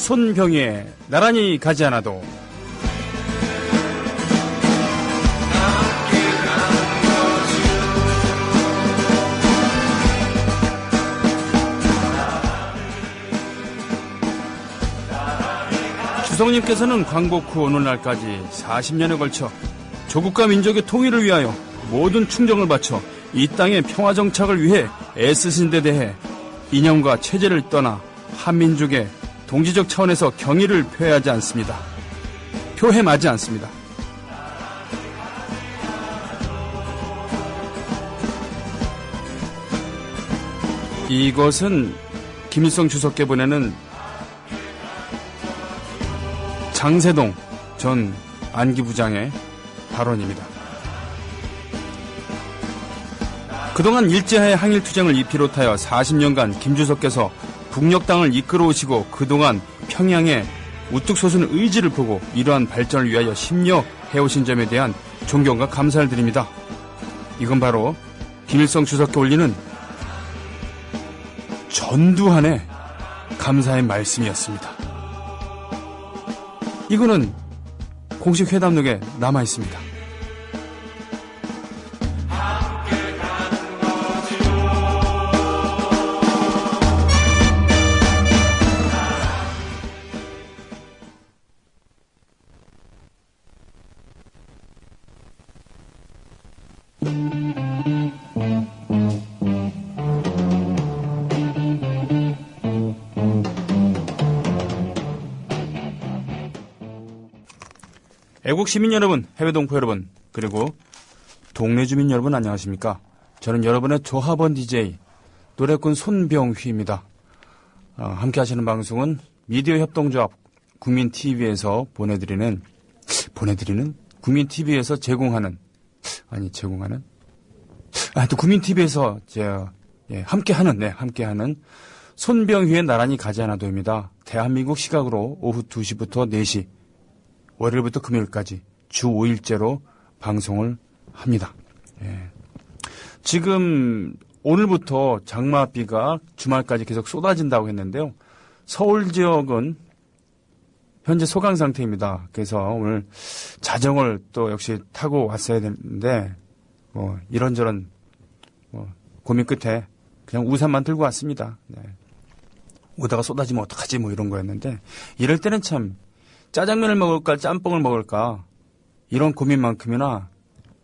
손병희의 나란히 가지 않아도. 주성님께서는 광복 후 오늘날까지 40년에 걸쳐 조국과 민족의 통일을 위하여 모든 충정을 바쳐 이 땅의 평화정착을 위해 애쓰신 데 대해 이념과 체제를 떠나 한민족의 동지적 차원에서 경의를 표하지 않습니다. 표해마지 않습니다. 이것은 김일성 주석께 보내는 장세동 전 안기부장의 발언입니다. 그동안 일제하에 항일투쟁을 비롯하여 40년간 김주석께서 북녘땅을 이끌어오시고 그동안 평양에 우뚝 솟은 의지를 보고 이러한 발전을 위하여 심려해오신 점에 대한 존경과 감사를 드립니다. 이건 바로 김일성 주석께 올리는 전두환의 감사의 말씀이었습니다. 이거는 공식 회담록에 남아 있습니다. 애국 시민 여러분, 해외 동포 여러분, 그리고 동네 주민 여러분 안녕하십니까? 저는 여러분의 조합원 DJ 노래꾼 손병휘입니다. 함께 하시는 방송은 미디어 협동조합 국민TV에서 보내드리는 국민TV에서 또 국민TV에서 함께하는 손병휘의 나란히 가지 않아도입니다. 대한민국 시각으로 오후 2시부터 4시 월요일부터 금요일까지 주 5일째로 방송을 합니다. 지금 오늘부터 장마비가 주말까지 계속 쏟아진다고 했는데요. 서울 지역은 현재 소강 상태입니다. 그래서 오늘 자정을 또 역시 타고 왔어야 되는데 이런저런 고민 끝에 그냥 우산만 들고 왔습니다. 오다가 쏟아지면 어떡하지 이런 거였는데 이럴 때는 참 짜장면을 먹을까 짬뽕을 먹을까 이런 고민만큼이나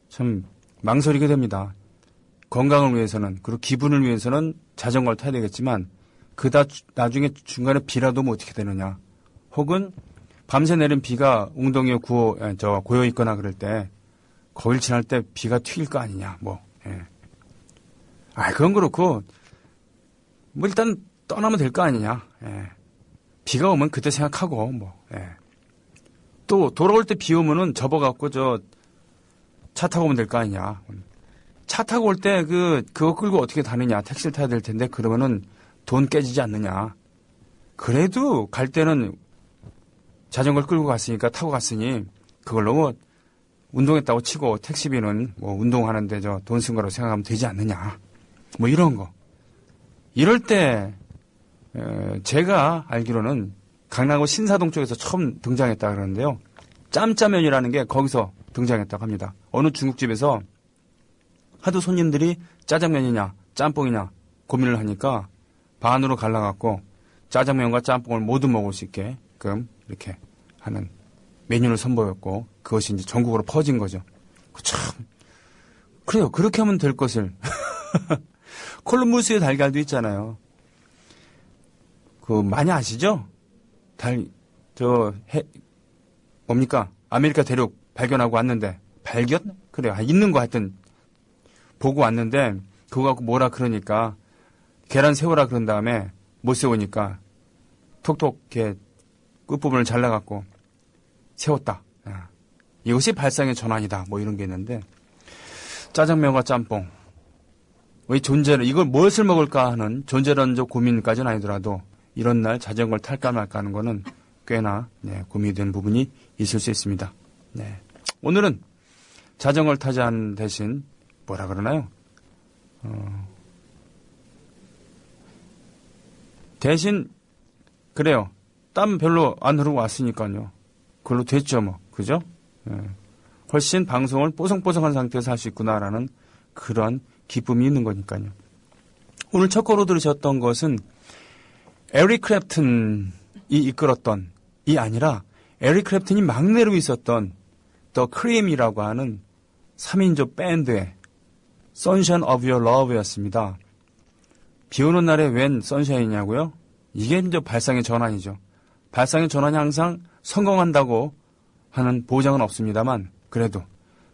참 망설이게 됩니다. 건강을 위해서는 그리고 기분을 위해서는 자전거를 타야 되겠지만 나중에 중간에 비라도 오면 어떻게 되느냐. 혹은 밤새 내린 비가 웅덩이에 고여 있거나 그럴 때 거길 지날 때 비가 튀길 거 아니냐. 그건 그렇고 일단 떠나면 될 거 아니냐. 비가 오면 그때 생각하고 또 돌아올 때 비 오면은 접어갖고 차 타고 오면 될 거 아니냐. 차 타고 올 때 그거 끌고 어떻게 다니냐. 택시를 타야 될 텐데 그러면은 돈 깨지지 않느냐. 그래도 갈 때는 자전거를 끌고 갔으니까 타고 갔으니 그걸로 운동했다고 치고 택시비는 운동하는데 돈 쓴 거라고 생각하면 되지 않느냐. 이런 거. 이럴 때 제가 알기로는 강남구 신사동 쪽에서 처음 등장했다 그러는데요. 짬짜면이라는 게 거기서 등장했다고 합니다. 어느 중국집에서 하도 손님들이 짜장면이냐 짬뽕이냐 고민을 하니까 반으로 갈라갖고 짜장면과 짬뽕을 모두 먹을 수 있게끔 이렇게 하는 메뉴를 선보였고 그것이 이제 전국으로 퍼진 거죠. 참 그래요. 그렇게 하면 될 것을. 콜럼버스의 달걀도 있잖아요. 많이 아시죠? 뭡니까? 아메리카 대륙 발견하고 왔는데, 그래요. 있는 거 하여튼, 보고 왔는데, 그거 갖고 뭐라 그러니까, 계란 세우라 그런 다음에, 못 세우니까, 톡톡, 이렇게, 끝부분을 잘라갖고, 세웠다. 이것이 발상의 전환이다. 이런 게 있는데, 짜장면과 짬뽕. 이걸 무엇을 먹을까 하는 존재론적 고민까지는 아니더라도, 이런 날 자전거를 탈까 말까 하는 거는 꽤나 고민이 되는 부분이 있을 수 있습니다. 오늘은 자전거를 타지 않은 대신 뭐라 그러나요? 대신 그래요. 땀 별로 안 흐르고 왔으니까요. 그걸로 됐죠, 뭐. 그죠? 예. 훨씬 방송을 뽀송뽀송한 상태에서 할 수 있구나라는 그런 기쁨이 있는 거니까요. 오늘 첫 거로 들으셨던 것은 에릭 클랩튼이 이끌었던 이 아니라 에릭 클랩튼이 막내로 있었던 The Cream이라고 하는 3인조 밴드의 Sunshine of Your Love였습니다. 비 오는 날에 웬 선샤인이냐고요? 이게 이제 발상의 전환이죠. 발상의 전환이 항상 성공한다고 하는 보장은 없습니다만 그래도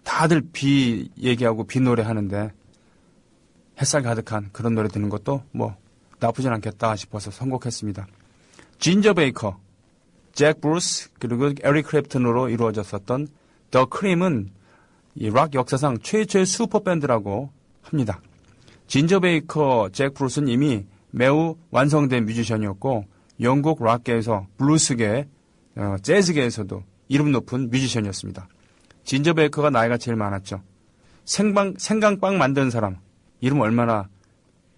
다들 비 얘기하고 비 노래 하는데 햇살 가득한 그런 노래 듣는 것도 뭐 나쁘진 않겠다 싶어서 선곡했습니다. 진저 베이커, 잭 브루스 그리고 에릭 클랩튼으로 이루어졌었던 더 크림은 이 락 역사상 최초의 슈퍼밴드라고 합니다. 진저 베이커, 잭 브루스는 이미 매우 완성된 뮤지션이었고 영국 락계에서 블루스계, 재즈계에서도 이름 높은 뮤지션이었습니다. 진저 베이커가 나이가 제일 많았죠. 생강빵 만드는 사람 이름 얼마나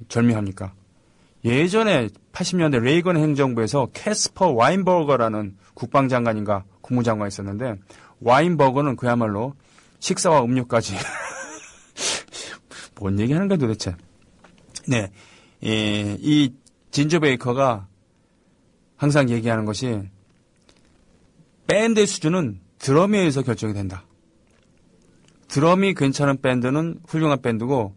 절묘합니까? 예전에 80년대 레이건 행정부에서 캐스퍼 와인버거라는 국방장관인가 국무장관이 있었는데 와인버거는 그야말로 식사와 음료까지 뭔 얘기하는 거야 도대체. 네, 이 진저 베이커가 항상 얘기하는 것이 밴드의 수준은 드럼에 의해서 결정이 된다. 드럼이 괜찮은 밴드는 훌륭한 밴드고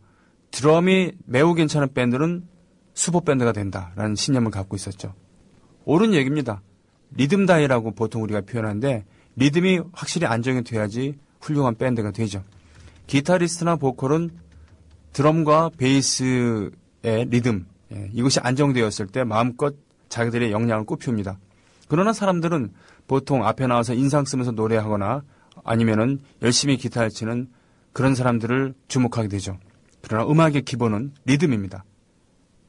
드럼이 매우 괜찮은 밴드는 슈퍼밴드가 된다라는 신념을 갖고 있었죠. 옳은 얘기입니다. 리듬 다이라고 보통 우리가 표현하는데 리듬이 확실히 안정이 돼야지 훌륭한 밴드가 되죠. 기타리스트나 보컬은 드럼과 베이스의 리듬 이것이 안정되었을 때 마음껏 자기들의 역량을 꼽힙니다. 그러나 사람들은 보통 앞에 나와서 인상 쓰면서 노래하거나 아니면은 열심히 기타를 치는 그런 사람들을 주목하게 되죠. 그러나 음악의 기본은 리듬입니다.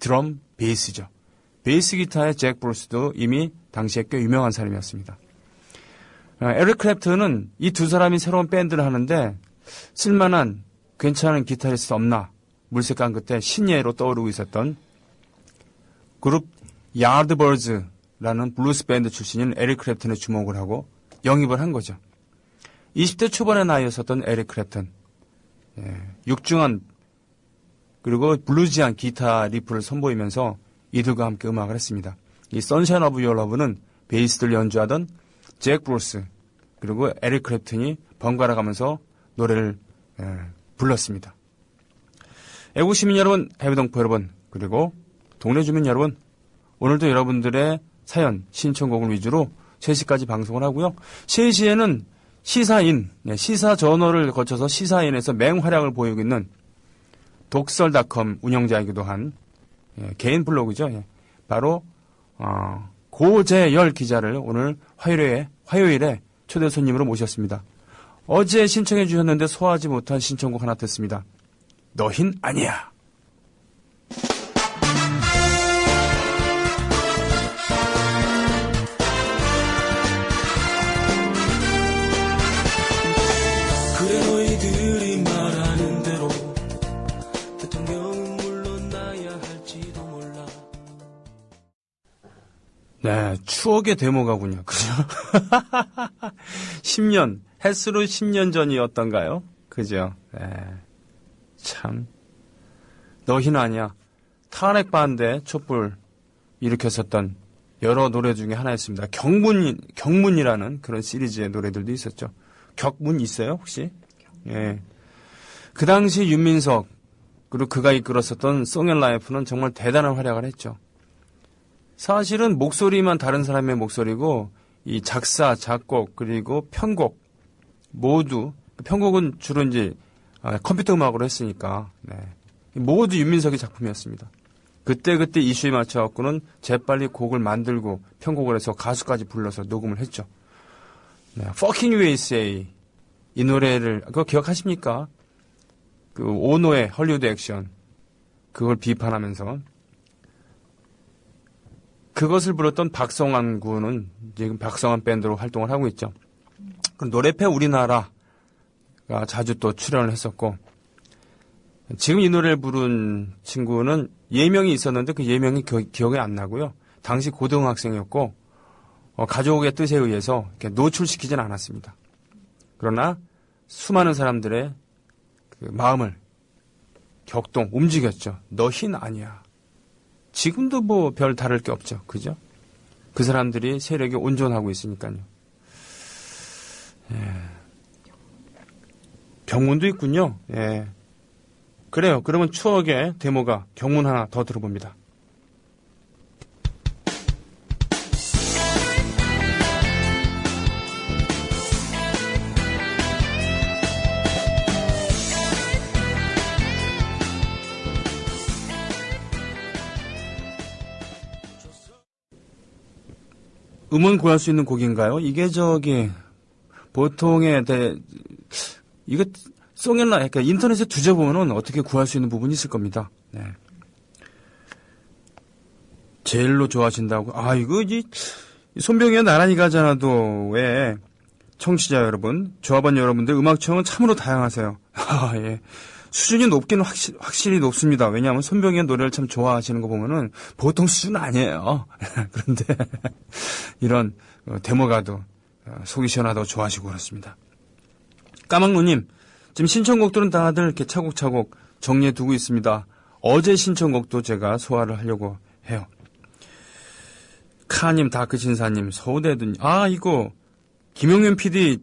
드럼, 베이스죠. 베이스 기타의 잭 브루스도 이미 당시에 꽤 유명한 사람이었습니다. 에릭 클랩튼은 이 두 사람이 새로운 밴드를 하는데 쓸만한 괜찮은 기타리스트 없나 물색한 그때 신예로 떠오르고 있었던 그룹 야드버즈라는 블루스 밴드 출신인 에릭 클랩튼에 주목을 하고 영입을 한 거죠. 20대 초반의 나이였었던 에릭 클랩튼. 육중한 그리고 블루지한 기타 리프를 선보이면서 이들과 함께 음악을 했습니다. 이 Sunshine of Your Love는 베이스를 연주하던 잭 브루스 그리고 에릭 클랩튼이 번갈아 가면서 노래를 불렀습니다. 애국 시민 여러분, 해외동포 여러분, 그리고 동네 주민 여러분, 오늘도 여러분들의 사연, 신청곡을 위주로 3시까지 방송을 하고요. 3시에는 시사인, 시사 저널을 거쳐서 시사인에서 맹활약을 보이고 있는 독설닷컴 운영자이기도 한 개인 블로그죠. 바로 고재열 기자를 오늘 화요일에 초대 손님으로 모셨습니다. 어제 신청해 주셨는데 소화하지 못한 신청곡 하나 듣습니다. 너흰 아니야. 그래 너희들이 말하는 대로 대통령은 물론 나야 할지도 몰라. 네, 추억의 데모가군요. 그죠? 10년, 햇수로 10년 전이었던가요? 그죠? 네. 참. 너희는 아니야. 탄핵 반대 촛불 일으켰었던 여러 노래 중에 하나였습니다. 경문이라는 그런 시리즈의 노래들도 있었죠. 격문 있어요, 혹시? 예. 그 당시 윤민석, 그리고 그가 이끌었었던 송앤라이프는 정말 대단한 활약을 했죠. 사실은 목소리만 다른 사람의 목소리고, 이 작사, 작곡, 그리고 편곡, 모두, 편곡은 주로 이제 컴퓨터 음악으로 했으니까, 네. 모두 윤민석의 작품이었습니다. 그때 이슈에 맞춰갖고는 재빨리 곡을 만들고 편곡을 해서 가수까지 불러서 녹음을 했죠. 네, Fucking USA 이 노래를 그거 기억하십니까? 그 오노의 헐리우드 액션 그걸 비판하면서 그것을 불렀던 박성환 군은 지금 박성환 밴드로 활동을 하고 있죠. 그 노래패 우리나라가 자주 또 출연을 했었고 지금 이 노래를 부른 친구는 예명이 있었는데 그 예명이 기억이 안 나고요. 당시 고등학생이었고 가족의 뜻에 의해서 이렇게 노출시키지는 않았습니다. 그러나 수많은 사람들의 그 마음을 격동, 움직였죠. 너 흰 아니야. 지금도 뭐 별 다를 게 없죠. 그죠? 그 사람들이 세력에 온전하고 있으니까요. 예. 경문도 있군요. 예. 그래요. 그러면 추억의 데모가 경문 하나 더 들어봅니다. 음원 구할 수 있는 곡인가요? 이게 보통의 이거 송앤라 그러니까 인터넷에 뒤져보면은 어떻게 구할 수 있는 부분이 있을 겁니다. 네. 제일로 좋아하신다고? 이거 손병희의 나란히 가잖아도 왜 청취자 여러분, 조합원 여러분들 음악청은 참으로 다양하세요. 예. 수준이 높기는 확실히 높습니다. 왜냐하면 손병희의 노래를 참 좋아하시는 거 보면은 보통 수준 아니에요. 그런데 이런 데모가도 속이 시원하다고 좋아하시고 그렇습니다. 까막누님, 지금 신청곡들은 다들 이렇게 차곡차곡 정리해 두고 있습니다. 어제 신청곡도 제가 소화를 하려고 해요. 카님, 다크신사님, 서우대든, 이거 김용현 PD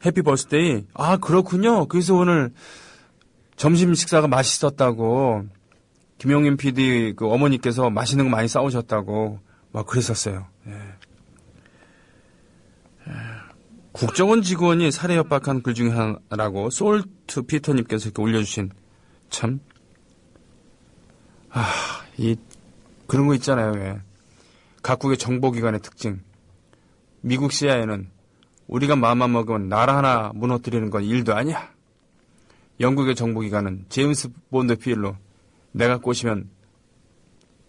해피 버스데이. 그렇군요. 그래서 오늘 점심 식사가 맛있었다고 김용인 PD 그 어머니께서 맛있는 거 많이 싸우셨다고 막 그랬었어요. 예. 국정원 직원이 살해 협박한 글 중에 하나라고 솔트 피터님께서 이렇게 올려주신 참 그런 거 있잖아요. 왜 각국의 정보기관의 특징. 미국 CIA는 우리가 마음만 먹으면 나라 하나 무너뜨리는 건 일도 아니야. 영국의 정보기관은 제임스 본드 필로 내가 꼬시면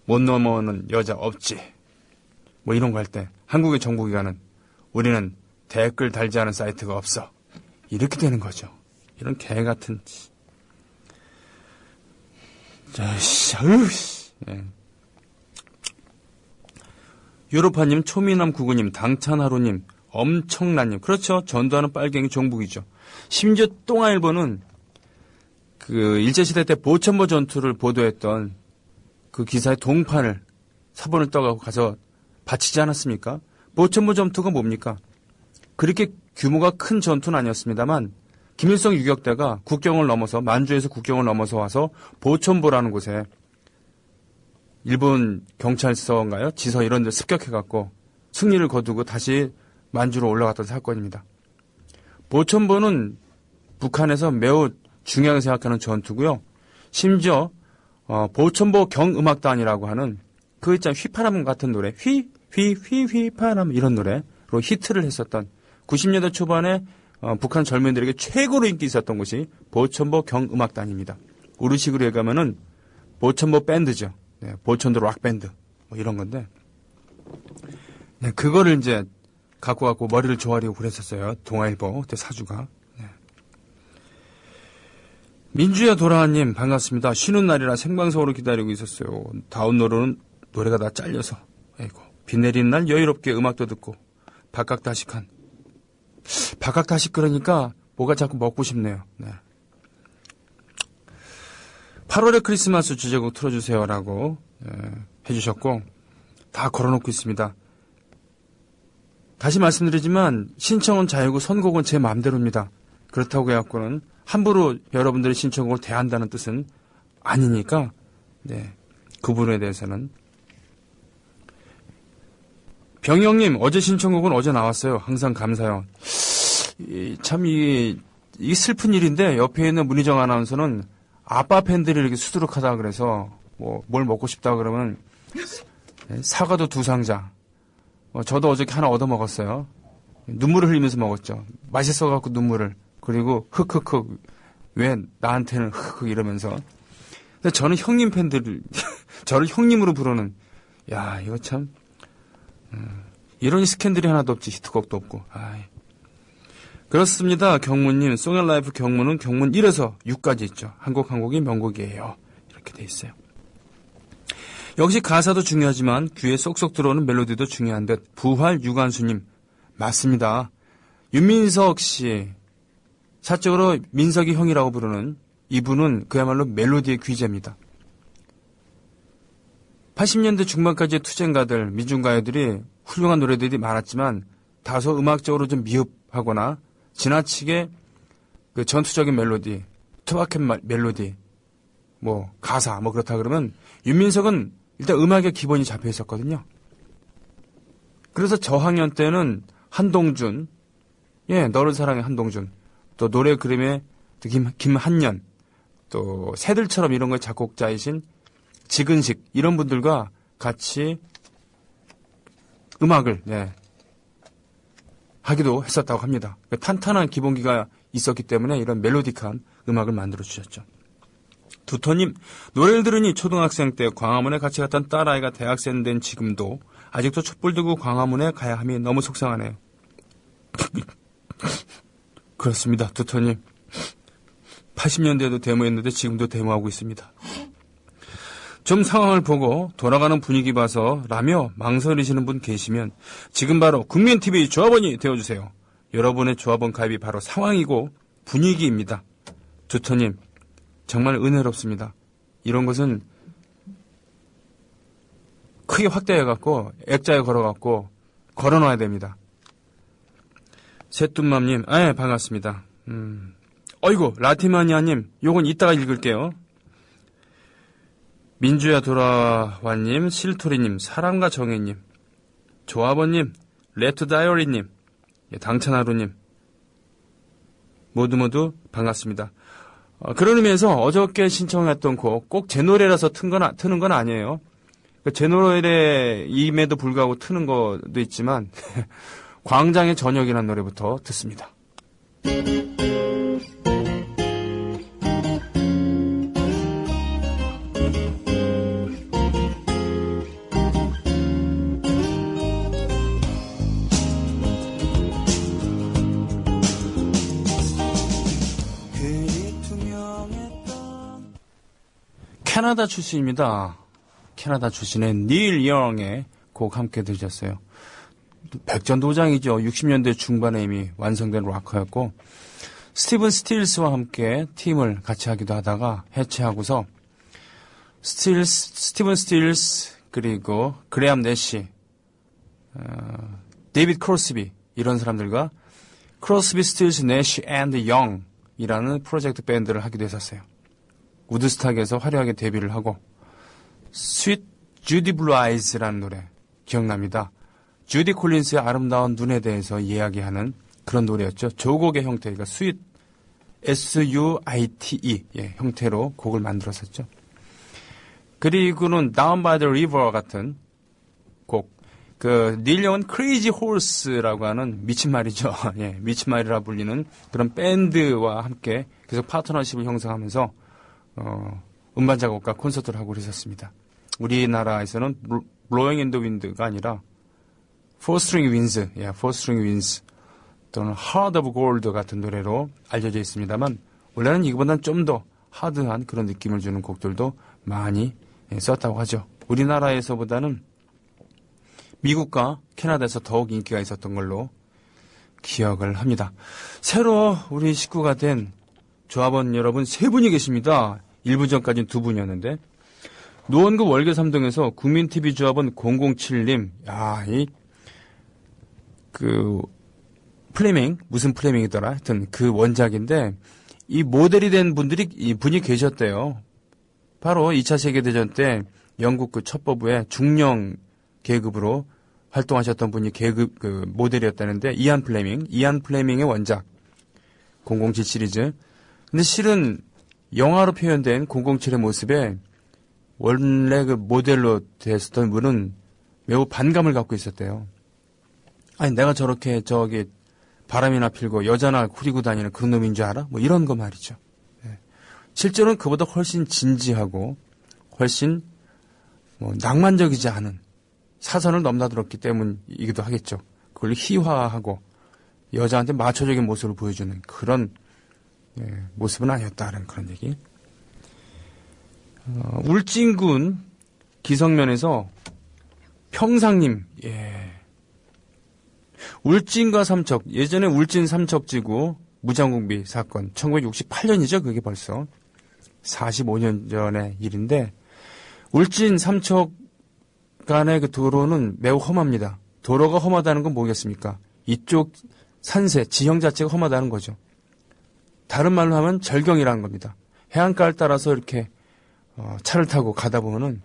못 넘어오는 여자 없지. 뭐 이런 거 할 때 한국의 정보기관은 우리는 댓글 달지 않은 사이트가 없어. 이렇게 되는 거죠. 이런 개 같은. 네. 유로파님, 초미남 구구님, 당찬하루님, 엄청나님. 그렇죠. 전두하는 빨갱이 종북이죠. 심지어 똥아일보는 그 일제시대 때 보천보 전투를 보도했던 그 기사의 동판을 사본을 떠가고 가서 바치지 않았습니까? 보천보 전투가 뭡니까? 그렇게 규모가 큰 전투는 아니었습니다만 김일성 유격대가 국경을 넘어서 만주에서 국경을 넘어서 와서 보천보라는 곳에 일본 경찰서인가요? 지서 이런 데 습격해갖고 승리를 거두고 다시 만주로 올라갔던 사건입니다. 보천보는 북한에서 매우 중요하게 생각하는 전투고요. 심지어 보천보 경음악단이라고 하는 그 있잖아요. 휘파람 같은 노래, 휘파람 이런 노래로 히트를 했었던 90년대 초반에 북한 젊은이들에게 최고로 인기 있었던 곳이 보천보 경음악단입니다. 우리식으로 얘기하면은 보천보 밴드죠. 네, 보천도 락밴드 뭐 이런 건데 네, 그거를 이제 갖고 머리를 조아리고 그랬었어요. 동아일보 그때 사주가. 민주야 도라님 반갑습니다. 쉬는 날이라 생방송으로 기다리고 있었어요. 다운로드는 노래가 다 잘려서. 아이고 비 내리는 날 여유롭게 음악도 듣고 박학다식한. 박학다식 그러니까 뭐가 자꾸 먹고 싶네요. 네. 8월의 크리스마스 주제곡 틀어주세요라고 해주셨고 다 걸어놓고 있습니다. 다시 말씀드리지만 신청은 자유고 선곡은 제 마음대로입니다. 그렇다고 해갖고는 함부로 여러분들의 신청곡을 대한다는 뜻은 아니니까 네, 그 부분에 대해서는 병영님 어제 신청곡은 어제 나왔어요. 항상 감사해요. 참 이 슬픈 일인데 옆에 있는 문희정 아나운서는 아빠 팬들이 이렇게 수두룩하다 그래서 뭐 뭘 먹고 싶다 그러면 사과도 2상자. 저도 어저께 하나 얻어 먹었어요. 눈물을 흘리면서 먹었죠. 맛있어갖고 눈물을. 그리고 흑흑흑 왜 나한테는 흑흑 이러면서. 근데 저는 형님 팬들을 저를 형님으로 부르는 야 이거 참 이런 스캔들이 하나도 없지. 히트곡도 없고. 그렇습니다. 경문님 송앤라이프 경문은 경문 1에서 6까지 있죠. 한 곡 한 곡이 명곡이에요. 이렇게 돼 있어요. 역시 가사도 중요하지만 귀에 쏙쏙 들어오는 멜로디도 중요한 듯 부활 유관수님 맞습니다. 윤민석 씨 사적으로 민석이 형이라고 부르는 이분은 그야말로 멜로디의 귀재입니다. 80년대 중반까지의 투쟁가들, 민중가요들이 훌륭한 노래들이 많았지만 다소 음악적으로 좀 미흡하거나 지나치게 그 전투적인 멜로디, 투박한 멜로디, 뭐 가사 뭐 그렇다 그러면 윤민석은 일단 음악의 기본이 잡혀 있었거든요. 그래서 저학년 때는 한동준, 너를 사랑해 한동준, 또 노래 그림의 김한년, 또 새들처럼 이런 거의 작곡자이신 지근식 이런 분들과 같이 음악을 하기도 했었다고 합니다. 그러니까 탄탄한 기본기가 있었기 때문에 이런 멜로디한 음악을 만들어 주셨죠. 두터님, 노래를 들으니 초등학생 때 광화문에 같이 갔던 딸아이가 대학생 된 지금도 아직도 촛불 들고 광화문에 가야 함이 너무 속상하네요. 그렇습니다, 두터님. 80년대에도 데모했는데 지금도 데모하고 있습니다. 좀 상황을 보고 돌아가는 분위기 봐서 라며 망설이시는 분 계시면 지금 바로 국민TV 조합원이 되어주세요. 여러분의 조합원 가입이 바로 상황이고 분위기입니다. 두터님, 정말 은혜롭습니다. 이런 것은 크게 확대해갖고 액자에 걸어갖고 걸어놔야 됩니다. 새뚱맘님, 반갑습니다. 어이구, 라티마니아님, 요건 이따가 읽을게요. 민주야 돌아와님, 실토리님, 사랑과 정혜님, 조합원님, 레트다이어리님, 당찬하루님, 모두 반갑습니다. 그런 의미에서 어저께 신청했던 곡, 꼭 제 노래라서 트는 건 아니에요. 제 노래임에도 불구하고 트는 것도 있지만, 광장의 저녁이라는 노래부터 듣습니다. 캐나다 출신입니다. 캐나다 출신의 닐 영의 곡 함께 들으셨어요. 백전도장이죠. 60년대 중반에 이미 완성된 락커였고 스티븐 스틸스와 함께 팀을 같이 하기도 하다가 해체하고서 스티븐 스틸스 그리고 그레암 내시, 데이비드 크로스비 이런 사람들과 크로스비 스틸스 내시 앤드 영이라는 프로젝트 밴드를 하기도 했었어요. 우드스탁에서 화려하게 데뷔를 하고 스윗 주디 블루 아이즈라는 노래 기억납니다. 주디 콜린스의 아름다운 눈에 대해서 이야기하는 그런 노래였죠. 조곡의 형태, 그러니까 스윗 S-U-I-T-E 형태로 곡을 만들었었죠. 그리고는 Down by the River 같은 곡, 닐 영은 크레이지 홀스라고 하는 미친 말이죠. 미친 말이라 불리는 그런 밴드와 함께 계속 파트너십을 형성하면서 음반 작업과 콘서트를 하고 그랬었습니다. 우리나라에서는 Blowing in the Wind가 아니라 Four String Winds 또는 Heart of Gold 같은 노래로 알려져 있습니다만 원래는 이거보다는 좀 더 하드한 그런 느낌을 주는 곡들도 많이 썼다고 하죠. 우리나라에서보다는 미국과 캐나다에서 더욱 인기가 있었던 걸로 기억을 합니다. 새로 우리 식구가 된 조합원 여러분 3분이 계십니다. 1분 전까지는 2분이었는데 노원구 월계 3동에서 국민TV 조합원 007님, 플레밍, 무슨 플레밍이더라? 하여튼 그 원작인데, 이 모델이 된 분이 계셨대요. 바로 2차 세계대전 때 영국 그 첩보부의 중령 계급으로 활동하셨던 분이 모델이었다는데, 이안 플레밍의 원작, 007 시리즈. 근데 실은 영화로 표현된 007의 모습에 원래 그 모델로 됐었던 분은 매우 반감을 갖고 있었대요. 아니, 내가 저렇게 바람이나 필고 여자나 후리고 다니는 그런 놈인 줄 알아? 뭐 이런 거 말이죠. 실제로는 그보다 훨씬 진지하고 훨씬 낭만적이지 않은 사선을 넘나들었기 때문이기도 하겠죠. 그걸 희화하고 여자한테 마초적인 모습을 보여주는 그런 모습은 아니었다는 그런 얘기. 울진군 기성면에서 평상님, 예. 울진과 삼척, 예전에 울진 삼척지구 무장공비 사건, 1968년이죠, 그게 벌써. 45년 전의 일인데, 울진 삼척 간의 그 도로는 매우 험합니다. 도로가 험하다는 건 뭐겠습니까? 이쪽 산세, 지형 자체가 험하다는 거죠. 다른 말로 하면 절경이라는 겁니다. 해안가를 따라서 이렇게 차를 타고 가다 보면은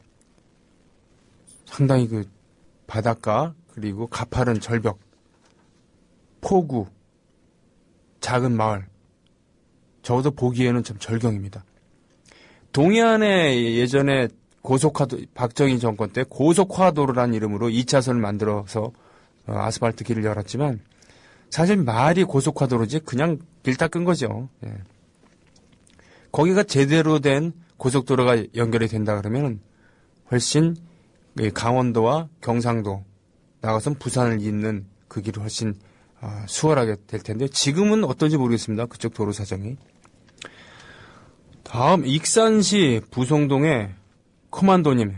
상당히 그 바닷가 그리고 가파른 절벽, 포구, 작은 마을, 적어도 보기에는 참 절경입니다. 동해안에 예전에 고속화도, 박정희 정권 때 고속화도로라는 이름으로 2차선을 만들어서 아스팔트 길을 열었지만 사실 말이 고속화도로지 그냥 길 닦은 거죠. 예. 거기가 제대로 된 고속도로가 연결이 된다 그러면 훨씬 강원도와 경상도 나가서 부산을 잇는 그 길이 훨씬 수월하게 될 텐데 지금은 어떤지 모르겠습니다. 그쪽 도로 사정이. 다음 익산시 부송동의 코만도님.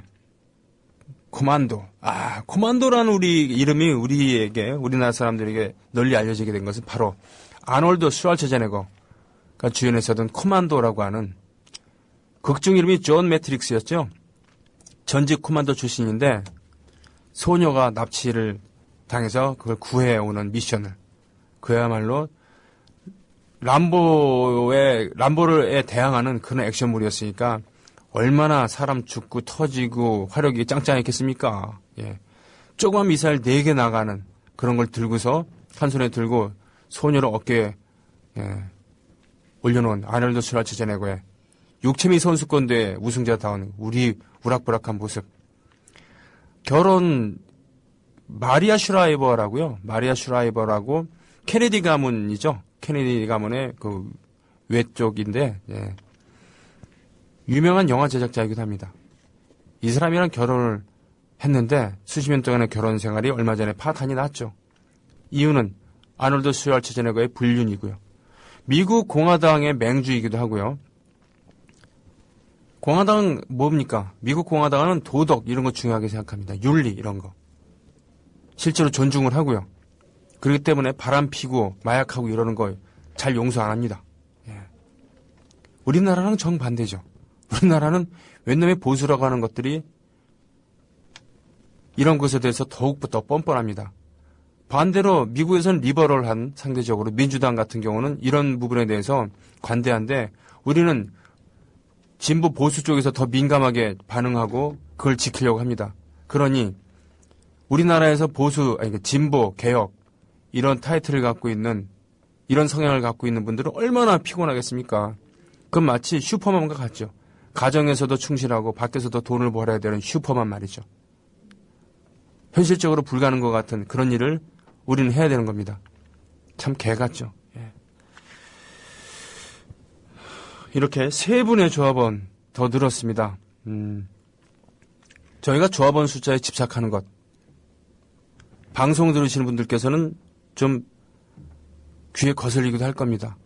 코만도. 코만도라는 이름이 우리나라 사람들에게 널리 알려지게 된 것은 바로 아놀드 슈왈츠제네거가 주연했었던 코만도라고 하는 극중 이름이 존 매트릭스였죠. 전직 코만도 출신인데 소녀가 납치를 당해서 그걸 구해오는 미션을 그야말로 람보에 대항하는 그런 액션물이었으니까 얼마나 사람 죽고 터지고 화력이 짱짱했겠습니까? 예. 조그만 미사일 4개 나가는 그런 걸 들고서 한 손에 들고 소녀를 어깨에 올려놓은 아놀드 슈왈츠제네거의 육체미 선수권대회 우승자다운 우리 우락부락한 모습. 결혼 마리아 슈라이버라고 케네디 가문이죠. 케네디 가문의 그 외쪽인데 유명한 영화 제작자이기도 합니다. 이 사람이랑 결혼을 했는데 수십 년 동안의 결혼 생활이 얼마 전에 파탄이 났죠. 이유는 아놀드 슈왈츠제네거의 불륜이고요. 미국 공화당의 맹주이기도 하고요. 공화당 뭡니까? 미국 공화당은 도덕 이런 거 중요하게 생각합니다. 윤리 이런 거. 실제로 존중을 하고요. 그렇기 때문에 바람 피고 마약하고 이러는 거 잘 용서 안 합니다. 예. 우리나라랑 정반대죠. 우리나라는 웬놈의 보수라고 하는 것들이 이런 것에 대해서 더욱부터 뻔뻔합니다. 반대로 미국에서는 리버럴한 상대적으로 민주당 같은 경우는 이런 부분에 대해서 관대한데 우리는 진보 보수 쪽에서 더 민감하게 반응하고 그걸 지키려고 합니다. 그러니 우리나라에서 진보, 개혁 이런 타이틀을 갖고 있는 이런 성향을 갖고 있는 분들은 얼마나 피곤하겠습니까? 그건 마치 슈퍼맨과 같죠. 가정에서도 충실하고 밖에서도 돈을 벌어야 되는 슈퍼맨 말이죠. 현실적으로 불가능한 것 같은 그런 일을 우리는 해야 되는 겁니다. 참 개 같죠. 예. 이렇게 3분의 조합원 더 늘었습니다. 저희가 조합원 숫자에 집착하는 것. 방송 들으시는 분들께서는 좀 귀에 거슬리기도 할 겁니다.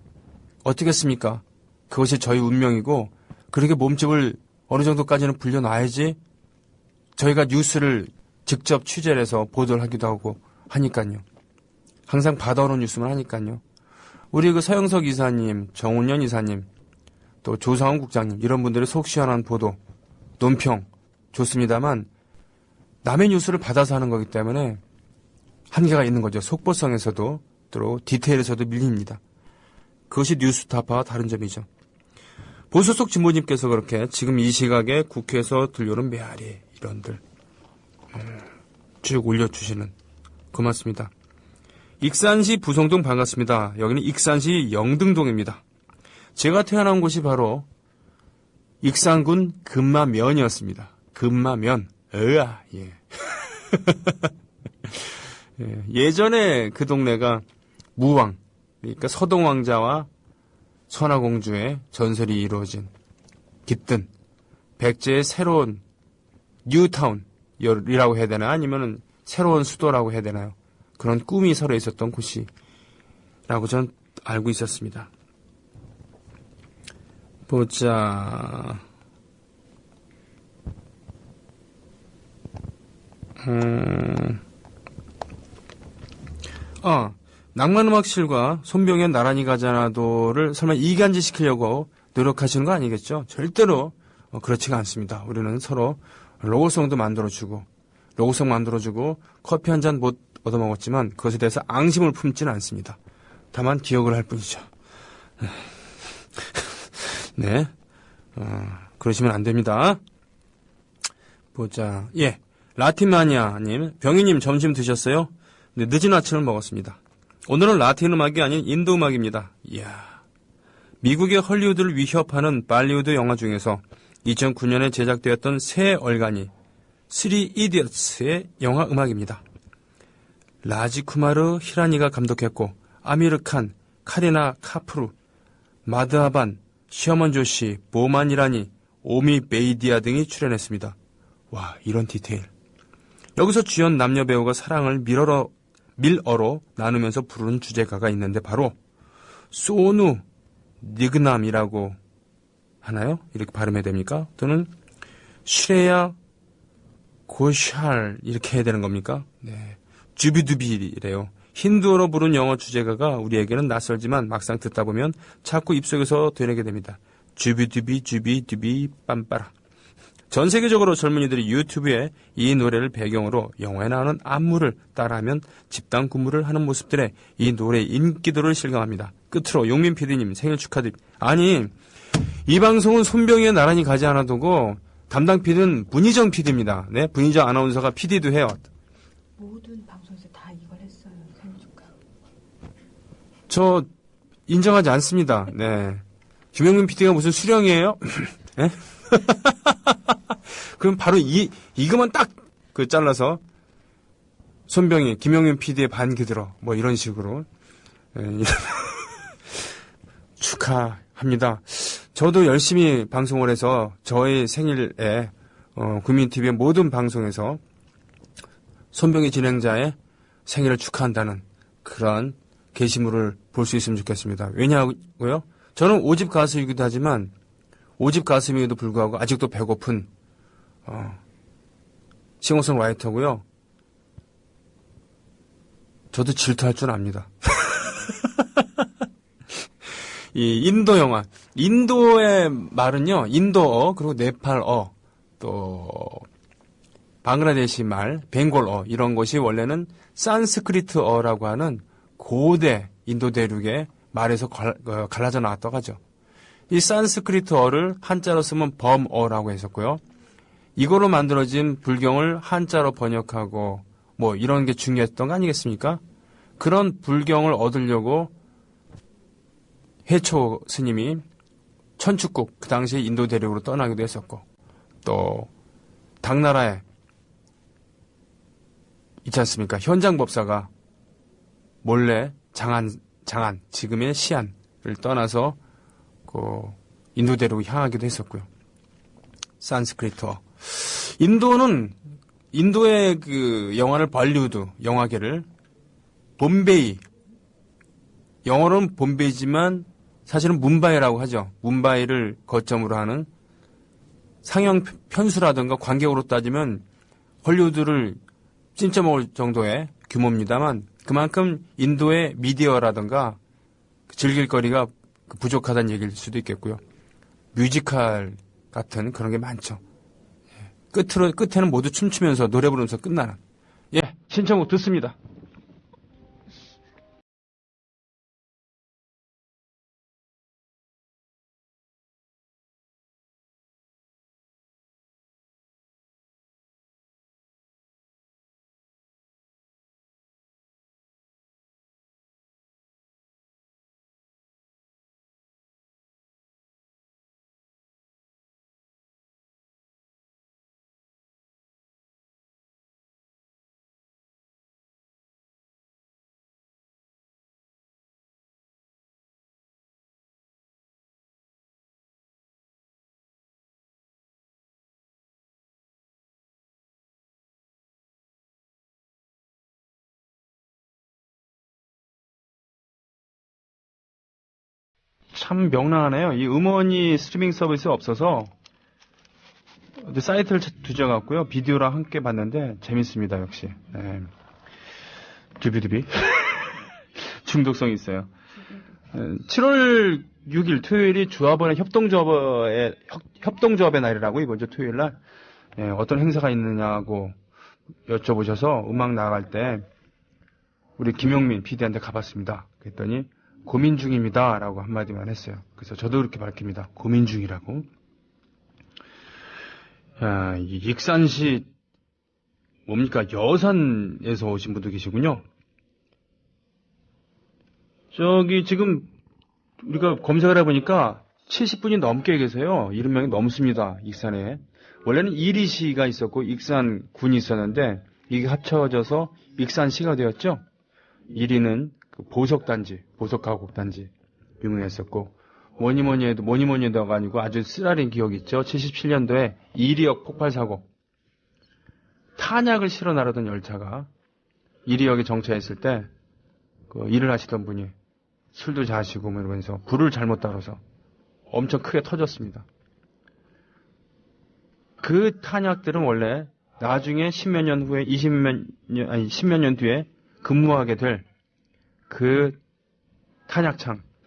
어떻겠습니까? 그것이 저희 운명이고 그렇게 몸집을 어느 정도까지는 불려놔야지 저희가 뉴스를 직접 취재를 해서 보도를 하기도 하고 하니까요. 항상 받아오는 뉴스만 하니까요. 우리 그 서영석 이사님, 정운현 이사님, 또 조상훈 국장님 이런 분들의 속 시원한 보도, 논평 좋습니다만 남의 뉴스를 받아서 하는 거기 때문에 한계가 있는 거죠. 속보성에서도 또 디테일에서도 밀립니다. 그것이 뉴스타파와 다른 점이죠. 보수 속 진보님께서 그렇게 지금 이 시각에 국회에서 들려오는 메아리 이런들 쭉 올려주시는 고맙습니다. 익산시 부송동 반갑습니다. 여기는 익산시 영등동입니다. 제가 태어난 곳이 바로 익산군 금마면이었습니다. 금마면. 예. 예전에 그 동네가 무왕, 그러니까 서동왕자와 선화공주의 전설이 이루어진 깃든 백제의 새로운 뉴타운이라고 해야 되나 아니면은 새로운 수도라고 해야 되나요? 그런 꿈이 서로 있었던 곳이라고 전 알고 있었습니다. 보자. 낭만음악실과 손병현 나란히 가자나도를 설마 이간질 시키려고 노력하시는 거 아니겠죠? 절대로 그렇지가 않습니다. 우리는 서로 로고송도 만들어주고 커피 한 잔 못 얻어먹었지만 그것에 대해서 앙심을 품지는 않습니다. 다만 기억을 할 뿐이죠. 네, 그러시면 안 됩니다. 보자. 예, 라틴마니아님, 병희님 점심 드셨어요? 네, 늦은 아침을 먹었습니다. 오늘은 라틴 음악이 아닌 인도 음악입니다. 이야, 미국의 헐리우드를 위협하는 발리우드 영화 중에서 2009년에 제작되었던 새 얼간이 쓰리 이디어츠의 영화 음악입니다. 라지쿠마르 히라니가 감독했고 아미르 칸, 카리나 카프루, 마드하반, 시어먼 조시, 보만 이라니, 오미 베이디아 등이 출연했습니다. 와, 이런 디테일. 여기서 주연 남녀 배우가 사랑을 밀어로 나누면서 부르는 주제가가 있는데 바로 소누 니그남이라고 하나요? 이렇게 발음해야 됩니까? 또는 슈레야 고샬 이렇게 해야 되는 겁니까? 네, 주비두비래요. 힌두어로 부른 영어 주제가가 우리에게는 낯설지만 막상 듣다 보면 자꾸 입속에서 되뇌게 됩니다. 주비두비 주비두비 빰빠라. 전 세계적으로 젊은이들이 유튜브에 이 노래를 배경으로 영화에 나오는 안무를 따라하면 집단 군무를 하는 모습들에 이 노래의 인기도를 실감합니다. 끝으로 용민 PD님 생일 축하드립니다. 아니, 이 방송은 손병희의 나란히 가지 않아두고 담당 PD는 문희정 PD입니다. 네, 문희정 아나운서가 PD도 해요. 모든 방송에서 다 이걸 했어요. 생일 축하. 저 인정하지 않습니다. 네, 김용민 PD가 무슨 수령이에요? 네? 그럼 바로 이거만 딱 잘라서 손병희, 김용민 PD의 반기 들어 뭐 이런 식으로 축하합니다. 저도 열심히 방송을 해서 저의 생일에 국민TV의 모든 방송에서 손병희 진행자의 생일을 축하한다는 그런 게시물을 볼 수 있으면 좋겠습니다. 왜냐고요? 저는 5집 가수이기도 하지만 5집 가수임에도 불구하고 아직도 배고픈 싱어송라이터고요. 저도 질투할 줄 압니다. 이 인도 영화, 인도의 말은요, 인도어, 그리고 네팔어, 또 방글라데시 말, 벵골어 이런 것이 원래는 산스크리트어라고 하는 고대 인도 대륙의 말에서 갈라져 나왔다고 하죠. 이 산스크리트어를 한자로 쓰면 범어라고 했었고요. 이거로 만들어진 불경을 한자로 번역하고 뭐 이런 게 중요했던 거 아니겠습니까? 그런 불경을 얻으려고 해초 스님이 천축국, 그 당시에 인도 대륙으로 떠나기도 했었고, 또 당나라에 있지 않습니까? 현장법사가 몰래 장안, 지금의 시안을 떠나서 인도 대륙을 향하기도 했었고요. 산스크리트어. 인도의 그 영화를 발리우드 영화계를 봄베이, 영어로는 봄베이지만 사실은 뭄바이라고 하죠. 뭄바이를 거점으로 하는 상영 편수라든가 관객으로 따지면 헐리우드를 찜쪄먹을 정도의 규모입니다만 그만큼 인도의 미디어라든가 즐길 거리가 부족하다는 얘기일 수도 있겠고요. 뮤지컬 같은 그런 게 많죠. 끝에는 모두 춤추면서 노래 부르면서 끝나는. 예, 신청곡 듣습니다. 참 명랑하네요. 이 음원이 스트리밍 서비스에 없어서 어디 사이트를 뒤져갖고요. 비디오랑 함께 봤는데 재밌습니다. 역시. 네. 두비두비. 중독성이 있어요. 7월 6일 토요일이 조합원의 협동조합의 날이라고 이번 주 토요일 날 어떤 행사가 있느냐고 여쭤보셔서 음악 나갈 때 우리 김용민 PD한테 가봤습니다. 그랬더니 고민 중입니다. 라고 한마디만 했어요. 그래서 저도 그렇게 밝힙니다. 고민 중이라고. 익산시 뭡니까? 여산에서 오신 분도 계시군요. 저기 지금 우리가 검색을 해보니까 70분이 넘게 계세요. 70명이 넘습니다. 익산에. 원래는 이리시가 있었고 익산군이 있었는데 이게 합쳐져서 익산시가 되었죠. 이리는 그 보석단지, 보석가곡단지 유명했었고 뭐니뭐니 해도가 아니고 아주 쓰라린 기억이 있죠. 77년도에 이리역 폭발사고 탄약을 실어 나르던 열차가 이리역에 정차했을 때 그 일을 하시던 분이 술도 자시고 뭐 이러면서 불을 잘못 다뤄서 엄청 크게 터졌습니다. 그 탄약들은 원래 나중에 10몇 년 후에 10몇 년 뒤에 근무하게 될 그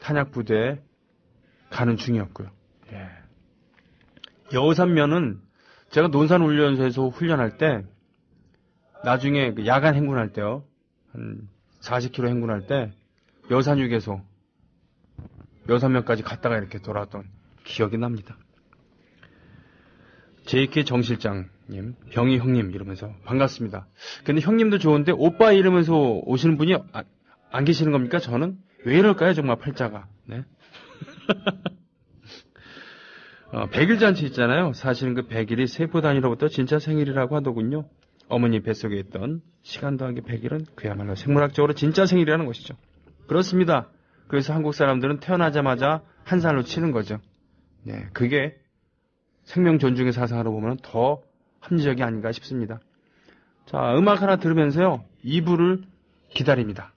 탄약부대에 가는 중이었고요. 예. 여우산면은 제가 논산훈련소에서 훈련할 때 나중에 그 야간 행군할 때요. 한 40km 행군할 때 여산휴게소 여산면까지 갔다가 이렇게 돌아왔던 기억이 납니다. JK 정실장님, 병희 형님 이러면서 반갑습니다. 근데 형님도 좋은데 오빠 이러면서 오시는 분이 안 계시는 겁니까? 저는 왜 이럴까요? 정말 팔자가. 네. 100일 잔치 있잖아요. 사실은 그 100일이 세포 단위로부터 진짜 생일이라고 하더군요. 어머니 뱃속에 있던 시간 더하기 100일은 그야말로 생물학적으로 진짜 생일이라는 것이죠. 그렇습니다. 그래서 한국 사람들은 태어나자마자 한 살로 치는 거죠. 네, 그게 생명 존중의 사상으로 보면 더 합리적이 아닌가 싶습니다. 자, 음악 하나 들으면서요. 2부를 기다립니다.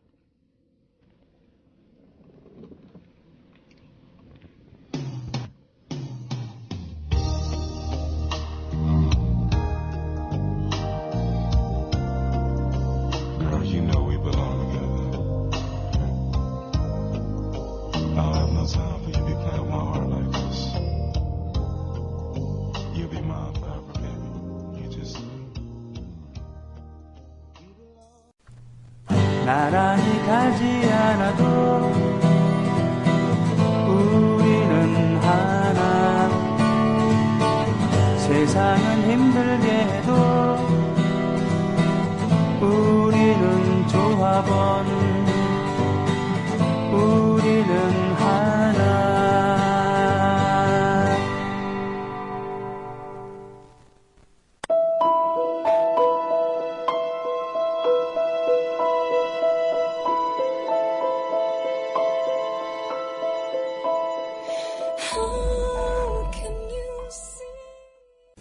나란히 가지 않아도 우리는 하나 세상은 힘들게 해도 우리는 조합원 우리는 하나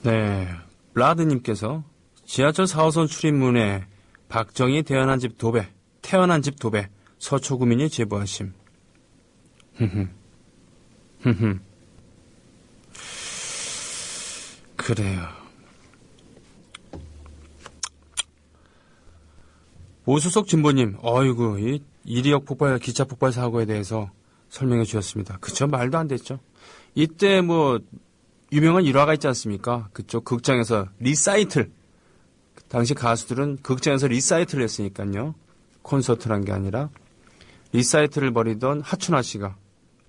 네, 블라드님께서 지하철 4호선 출입문에 박정희 태어난 집 도배 서초구민이 제보하심. 그래요. 오수석 진보님, 어이구, 이 이리역 폭발, 기차 폭발 사고에 대해서 설명해 주셨습니다. 그쵸, 말도 안 됐죠. 이때 유명한 일화가 있지 않습니까? 그쪽 극장에서 리사이틀. 당시 가수들은 극장에서 리사이틀을 했으니까요. 콘서트란 게 아니라 리사이틀을 벌이던 하춘화 씨가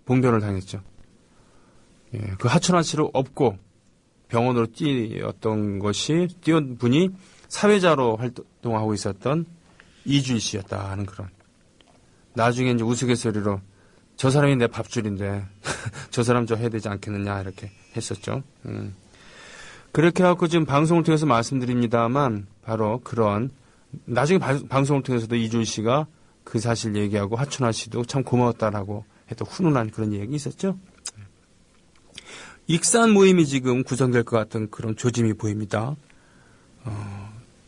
봉변을 당했죠. 예, 그 하춘화 씨를 업고 병원으로 뛰었던 분이 사회자로 활동하고 있었던 이주일 씨였다 하는 그런. 나중에 이제 우스갯소리로 저 사람이 내 밥줄인데 저 사람 저 해야 되지 않겠느냐 이렇게 했었죠. 그렇게 해갖고 지금 방송을 통해서 말씀드립니다만 바로 그런 나중에 방송을 통해서도 이주일 씨가 그 사실 얘기하고 하춘화 씨도 참 고마웠다라고 해도 훈훈한 그런 얘기 있었죠. 익산 모임이 지금 구성될 것 같은 그런 조짐이 보입니다.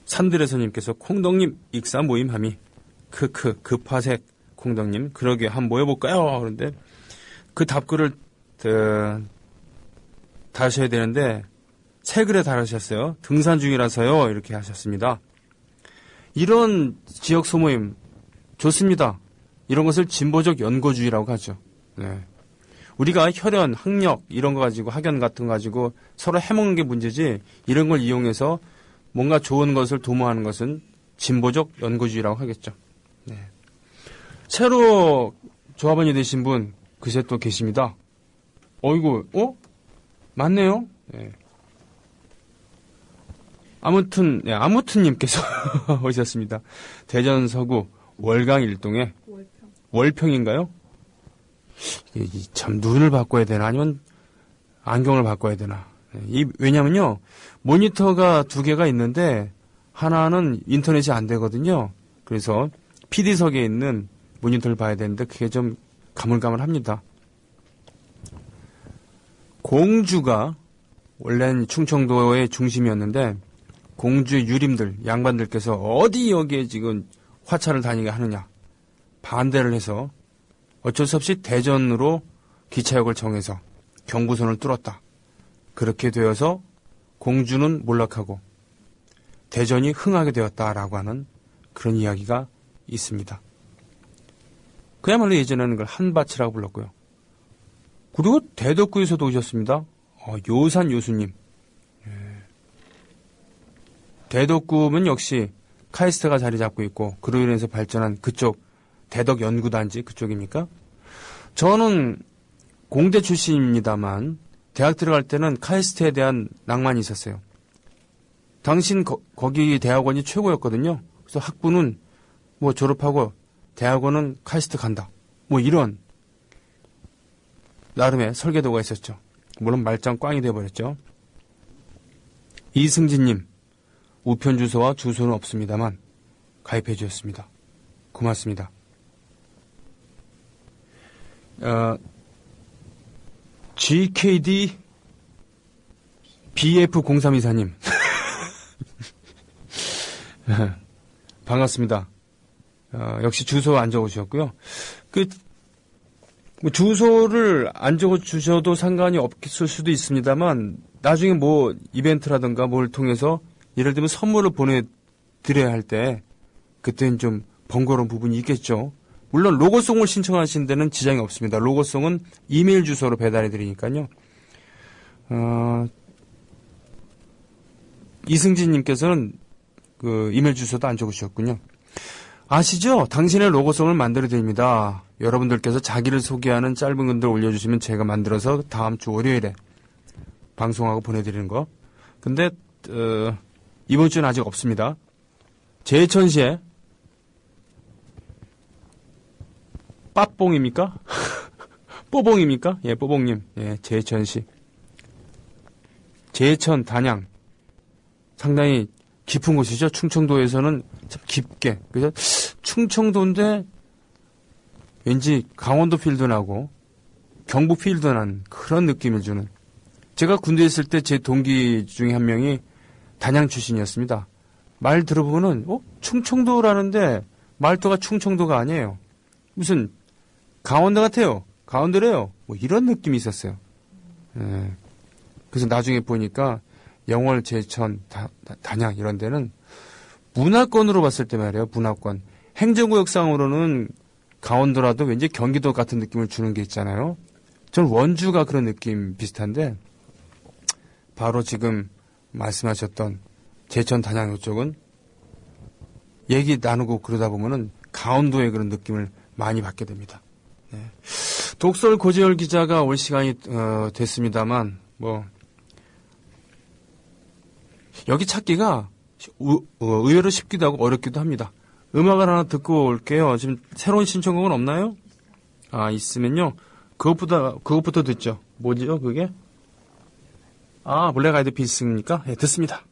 산들에서님께서 콩덕님 익산 모임 함이 크크 급화색 콩덕님 그러게 한번 모여볼까요? 그런데 그 답글을 다셔야 되는데 새 글에 달으셨어요. 등산 중이라서요. 이렇게 하셨습니다. 이런 지역 소모임 좋습니다. 이런 것을 진보적 연고주의라고 하죠. 네. 우리가 혈연, 학력 이런 거 가지고 학연 같은 거 가지고 서로 해먹는 게 문제지 이런 걸 이용해서 뭔가 좋은 것을 도모하는 것은 진보적 연고주의라고 하겠죠. 네. 새로 조합원이 되신 분 그새 또 계십니다. 어이구, 맞네요. 네. 아무튼님께서 오셨습니다. 대전 서구 월강 일동에 월평인가요? 참 눈을 바꿔야 되나 아니면 안경을 바꿔야 되나. 왜냐면요 모니터가 두 개가 있는데 하나는 인터넷이 안 되거든요. 그래서 PD석에 있는 모니터를 봐야 되는데 그게 좀 가물가물합니다. 공주가 원래는 충청도의 중심이었는데 공주 유림들 양반들께서 어디 여기에 지금 화차를 다니게 하느냐 반대를 해서 어쩔 수 없이 대전으로 기차역을 정해서 경부선을 뚫었다. 그렇게 되어서 공주는 몰락하고 대전이 흥하게 되었다라고 하는 그런 이야기가 있습니다. 그야말로 예전에는 그걸 한밭이라고 불렀고요. 그리고 대덕구에서도 오셨습니다. 요산 요수님. 대덕구면 역시 카이스트가 자리 잡고 있고 그로 인해서 발전한 그쪽 대덕연구단지 그쪽입니까? 저는 공대 출신입니다만 대학 들어갈 때는 카이스트에 대한 낭만이 있었어요. 당신 거기 대학원이 최고였거든요. 그래서 학부는 뭐 졸업하고 대학원은 카이스트 간다. 뭐 이런 나름의 설계도가 있었죠. 물론 말짱 꽝이 되어버렸죠. 이승진님, 우편 주소와 주소는 없습니다만 가입해 주셨습니다. 고맙습니다. GKD BF0324님 반갑습니다. 역시 주소 안 적어주셨고요. 뭐 주소를 안 적어주셔도 상관이 없을 수도 있습니다만 나중에 뭐 이벤트라든가 뭘 통해서 예를 들면 선물을 보내드려야 할 때 그때는 좀 번거로운 부분이 있겠죠. 물론 로고송을 신청하신 데는 지장이 없습니다. 로고송은 이메일 주소로 배달해 드리니까요. 이승진님께서는 그 이메일 주소도 안 적으셨군요. 아시죠? 당신의 로고송을 만들어 드립니다. 여러분들께서 자기를 소개하는 짧은 글들 올려주시면 제가 만들어서 다음 주 월요일에 방송하고 보내드리는 거. 근데 이번 주는 아직 없습니다. 제천시에 빠뽕입니까? 뽀봉입니까? 예, 뽀봉님. 예, 제천시. 제천, 단양. 상당히 깊은 곳이죠. 충청도에서는 참 깊게. 그래서 충청도인데 왠지 강원도 필도 나고 경북 필도 난 그런 느낌을 주는. 제가 군대에 있을 때 제 동기 중에 한 명이 단양 출신이었습니다. 말 들어보면은 충청도라는데 말투가 충청도가 아니에요. 무슨 강원도 같아요. 강원도래요. 뭐 이런 느낌이 있었어요. 예. 그래서 나중에 보니까 영월, 제천, 단양 이런 데는 문화권으로 봤을 때 말이에요. 문화권. 행정구역상으로는 강원도라도 왠지 경기도 같은 느낌을 주는 게 있잖아요. 저는 원주가 그런 느낌 비슷한데 바로 지금 말씀하셨던 제천, 단양 이쪽은 얘기 나누고 그러다 보면은 강원도의 그런 느낌을 많이 받게 됩니다. 네. 독설 고재열 기자가 올 시간이 됐습니다만 뭐 여기 찾기가 의외로 쉽기도 하고 어렵기도 합니다. 음악을 하나 듣고 올게요. 지금 새로운 신청곡은 없나요? 있으면요. 그것부터 듣죠. 뭐죠, 그게? 블랙 아이드 피스입니까? 예, 듣습니다.